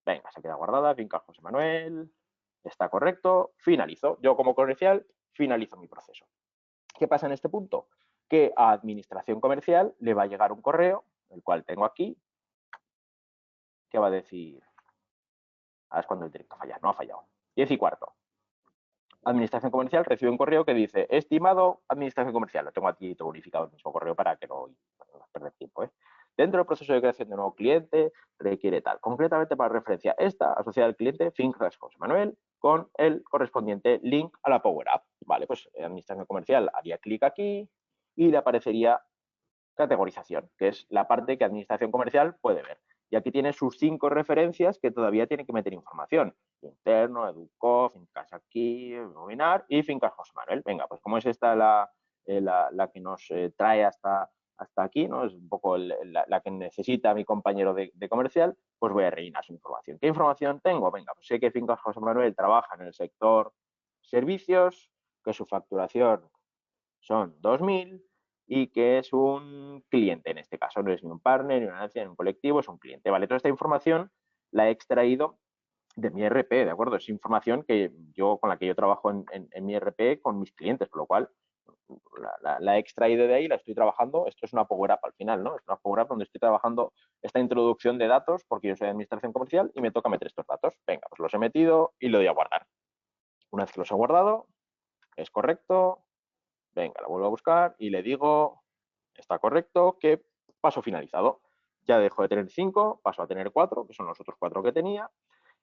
A: Venga, se queda guardada, Fincas José Manuel. Está correcto. Finalizo. Yo como comercial finalizo mi proceso. ¿Qué pasa en este punto? Que a administración comercial le va a llegar un correo, el cual tengo aquí, que va a decir, ahora es cuando el directo falla, no ha fallado, 10:15. Administración comercial recibe un correo que dice, estimado administración comercial, lo tengo aquí todo unificado el mismo correo para que no perder tiempo. Dentro del proceso de creación de un nuevo cliente, requiere tal. Concretamente para referencia, esta asociada al cliente Fincas José Manuel con el correspondiente link a la Power App. Vale, pues administración comercial haría clic aquí y le aparecería categorización, que es la parte que administración comercial puede ver. Y aquí tiene sus 5 referencias que todavía tiene que meter información. Interno, Educo, Fincas aquí, Movinar y Fincas José Manuel. Venga, pues como es esta la que nos trae hasta aquí, ¿no? Es un poco la que necesita mi compañero de comercial, pues voy a rellenar su información. ¿Qué información tengo? Venga, pues sé que Fincas José Manuel trabaja en el sector servicios, que su facturación son 2.000 y que es un cliente en este caso, no es ni un partner, ni una agencia, ni un colectivo, es un cliente, ¿vale? Toda esta información la he extraído de mi ERP, ¿de acuerdo? Es información con la que yo trabajo en mi ERP con mis clientes, con lo cual la he extraído de ahí, la estoy trabajando. Esto es una Power Up al final, ¿no? Es una Power Up donde estoy trabajando esta introducción de datos porque yo soy de administración comercial y me toca meter estos datos. Venga, pues los he metido y lo doy a guardar. Una vez que los he guardado, es correcto, venga, la vuelvo a buscar y le digo, está correcto, que paso finalizado. Ya dejo de tener 5, paso a tener 4, que son los otros 4 que tenía.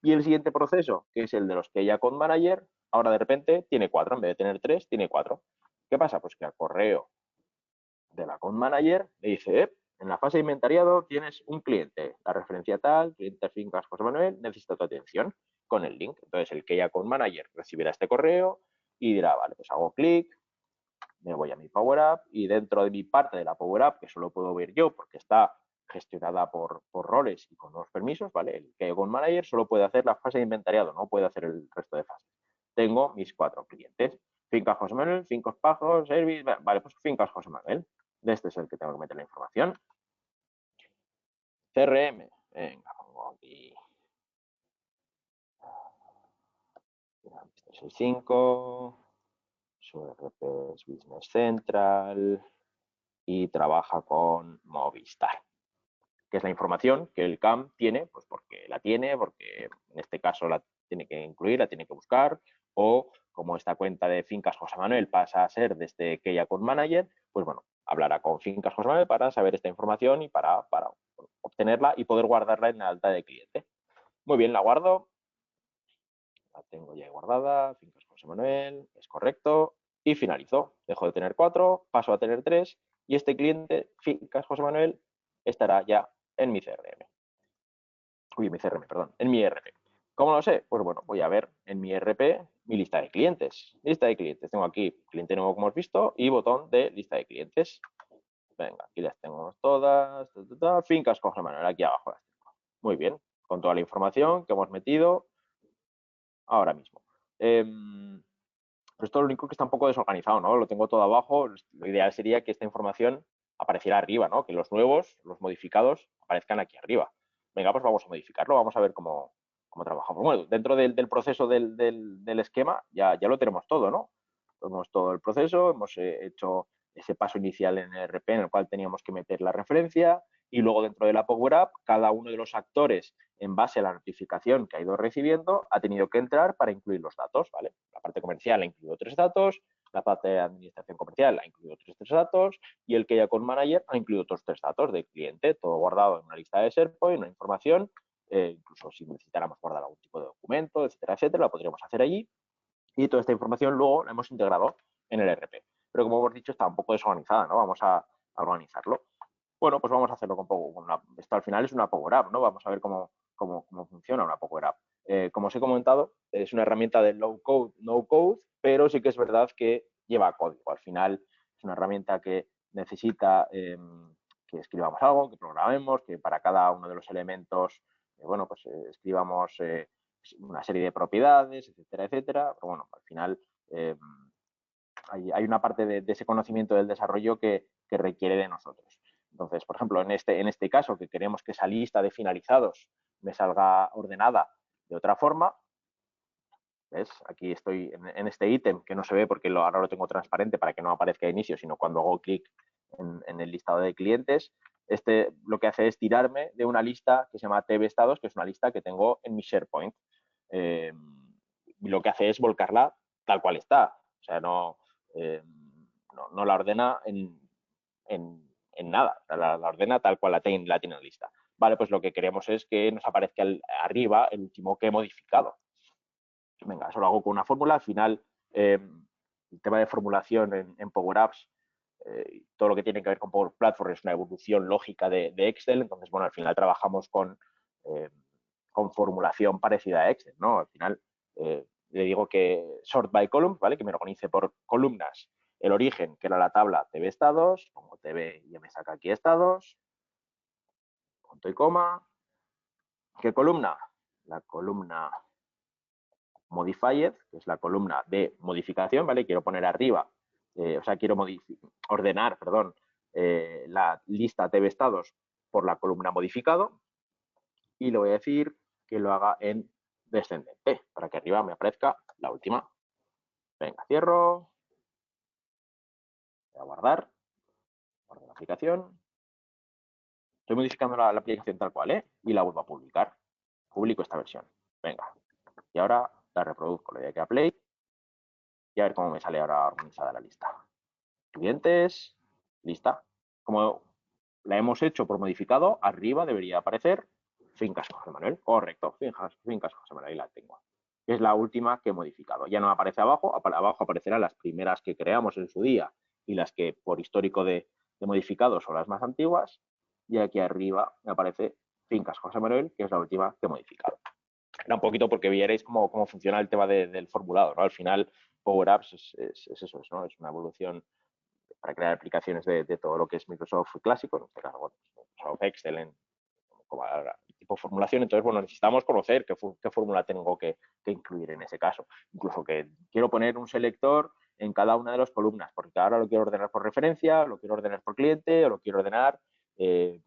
A: Y el siguiente proceso, que es el de los Key Account Manager, ahora de repente tiene 4, en vez de tener 3, tiene 4. ¿Qué pasa? Pues que al correo del Account Manager le dice, en la fase de inventariado tienes un cliente, la referencia tal, cliente fincas José Manuel, necesita tu atención con el link. Entonces el Key Account Manager recibirá este correo y dirá, vale, pues hago clic, me voy a mi Power Up y dentro de mi parte de la Power Up, que solo puedo ver yo porque está gestionada por roles y con unos permisos, ¿vale? El Key Account Manager solo puede hacer la fase de inventariado, no puede hacer el resto de fases. Tengo mis 4 clientes. Fincas José Manuel, Fincos Pajos, Service, vale, pues Fincas José Manuel. Este es el que tengo que meter la información. CRM, venga, pongo aquí 365, su RP es Business Central y trabaja con Movistar, que es la información que el CAM tiene, pues porque la tiene, porque en este caso la tiene que incluir, la tiene que buscar, o como esta cuenta de Fincas José Manuel pasa a ser de este Key Account Manager, pues bueno, hablará con Fincas José Manuel para saber esta información y para obtenerla y poder guardarla en la alta de cliente. Muy bien, la guardo, la tengo ya guardada, Fincas José Manuel, es correcto, y finalizo. Dejo de tener 4, paso a tener 3 y este cliente, Fincas José Manuel, estará ya en mi CRM. Uy, mi CRM, perdón, en mi ERP. ¿Cómo lo sé? Pues bueno, voy a ver en mi ERP mi lista de clientes. Lista de clientes. Tengo aquí cliente nuevo, como hemos visto, y botón de lista de clientes. Venga, aquí las tengo todas. Fincas José Manuel, aquí abajo las tengo. Muy bien, con toda la información que hemos metido ahora mismo. Pero esto lo único que está un poco desorganizado, ¿no? Lo tengo todo abajo. Lo ideal sería que esta información apareciera arriba, ¿no? Que los nuevos, los modificados, aparezcan aquí arriba. Venga, pues vamos a modificarlo, vamos a ver cómo trabajamos. Bueno, dentro del proceso del esquema ya lo tenemos todo, ¿no? Tenemos todo el proceso, hemos hecho ese paso inicial en el RP en el cual teníamos que meter la referencia y luego dentro de la Power App, cada uno de los actores, en base a la notificación que ha ido recibiendo, ha tenido que entrar para incluir los datos, ¿vale? La parte comercial ha incluido 3 datos, la parte de administración comercial ha incluido otros 3 datos y el Key Account Manager ha incluido otros 3 datos del cliente, todo guardado en una lista de SharePoint, una información, incluso si necesitáramos guardar algún tipo de documento, etcétera, etcétera, lo podríamos hacer allí y toda esta información luego la hemos integrado en el RP. Pero como hemos dicho, está un poco desorganizada, ¿no? Vamos a organizarlo. Bueno, pues vamos a hacerlo esto al final es una Power App, ¿no? Vamos a ver cómo funciona una Power App. Como os he comentado, es una herramienta de low code, no code, pero sí que es verdad que lleva código. Al final es una herramienta que necesita que escribamos algo, que programemos, que para cada uno de los elementos, bueno, pues escribamos una serie de propiedades, etcétera, etcétera. Pero bueno, al final hay una parte de ese conocimiento del desarrollo que requiere de nosotros. Entonces, por ejemplo, en este caso, que queremos que esa lista de finalizados me salga ordenada de otra forma, ¿ves? Aquí estoy en este ítem que no se ve porque ahora lo tengo transparente para que no aparezca de inicio, sino cuando hago clic en el listado de clientes. Lo que hace es tirarme de una lista que se llama TV Estados, que es una lista que tengo en mi SharePoint. Y lo que hace es volcarla tal cual está. O sea, no la ordena en nada, la ordena tal cual la tiene en la lista. Vale, pues lo que queremos es que nos aparezca arriba el último que he modificado. Venga, eso lo hago con una fórmula. Al final, el tema de formulación en Power Apps, todo lo que tiene que ver con Power Platform es una evolución lógica de Excel. Entonces, bueno, al final trabajamos con formulación parecida a Excel, ¿no? Al final, le digo que sort by columns, ¿vale? Que me organice por columnas el origen, que era la tabla TV estados, pongo TV y ya me saca aquí estados, punto y coma. ¿Qué columna? La columna modified, que es la columna de modificación, ¿vale? Quiero poner arriba o sea, quiero ordenar, perdón, la lista TV estados por la columna modificado y le voy a decir que lo haga en descendente para que arriba me aparezca la última. Venga, cierro, voy a guardar, guardo la aplicación. Estoy modificando la aplicación tal cual, y la vuelvo a publicar. Publico esta versión. Venga. Y ahora la reproduzco, le doy aquí a play y a ver cómo me sale ahora organizada la lista. Clientes, lista. Como la hemos hecho por modificado, arriba debería aparecer Fincas José Manuel. Correcto, Fincas José Manuel, ahí la tengo. Es la última que he modificado. Ya no aparece abajo, abajo aparecerán las primeras que creamos en su día y las que por histórico de modificados son las más antiguas. Y aquí arriba me aparece Fincas José Manuel, que es la última que he modificado. Era un poquito porque vierais cómo funciona el tema del formulado, ¿no? Al final, Power Apps es eso, ¿no? Es una evolución para crear aplicaciones de todo lo que es Microsoft clásico, en este caso, bueno, Microsoft Excel como tipo formulación. Entonces, bueno, necesitamos conocer qué fórmula tengo que incluir en ese caso. Incluso que quiero poner un selector en cada una de las columnas, porque ahora lo quiero ordenar por referencia, lo quiero ordenar por cliente, o lo quiero ordenar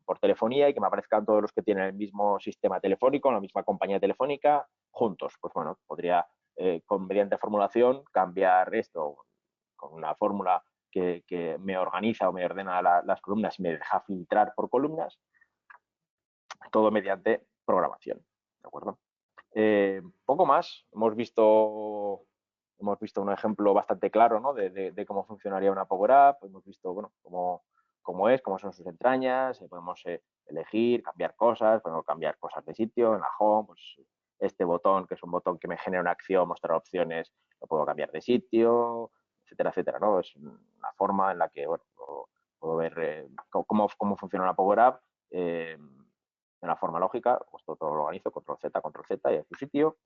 A: por telefonía y que me aparezcan todos los que tienen el mismo sistema telefónico, la misma compañía telefónica, juntos. Pues bueno, podría, mediante formulación, cambiar esto con una fórmula que me organiza o me ordena las columnas y me deja filtrar por columnas, todo mediante programación, ¿de acuerdo? Poco más, hemos visto un ejemplo bastante claro, ¿no? de cómo funcionaría una Power App, hemos visto, bueno, cómo son sus entrañas, podemos elegir, cambiar cosas, podemos cambiar cosas de sitio, en la home, pues este botón, que es un botón que me genera una acción, mostrar opciones, lo puedo cambiar de sitio, etcétera, etcétera, ¿no? Es una forma en la que, bueno, puedo ver cómo funciona una Power App de una forma lógica, pues todo lo organizo, control Z y a su sitio,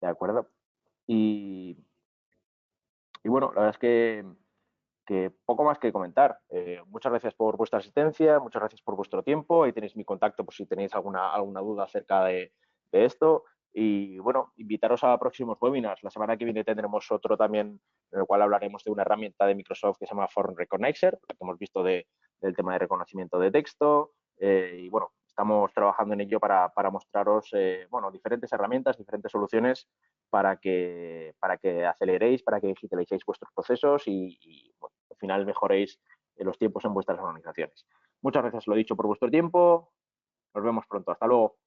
A: ¿de acuerdo? Y bueno, la verdad es que poco más que comentar. Muchas gracias por vuestra asistencia, muchas gracias por vuestro tiempo. Ahí tenéis mi contacto por si tenéis alguna duda acerca de esto. Y bueno, invitaros a próximos webinars. La semana que viene tendremos otro también en el cual hablaremos de una herramienta de Microsoft que se llama Form Recognizer, la que hemos visto del tema de reconocimiento de texto. Y bueno, estamos trabajando en ello para mostraros bueno, diferentes herramientas, diferentes soluciones para que aceleréis, para que digitalicéis vuestros procesos y bueno, al final mejoréis los tiempos en vuestras organizaciones. Muchas gracias, lo dicho, por vuestro tiempo. Nos vemos pronto. Hasta luego.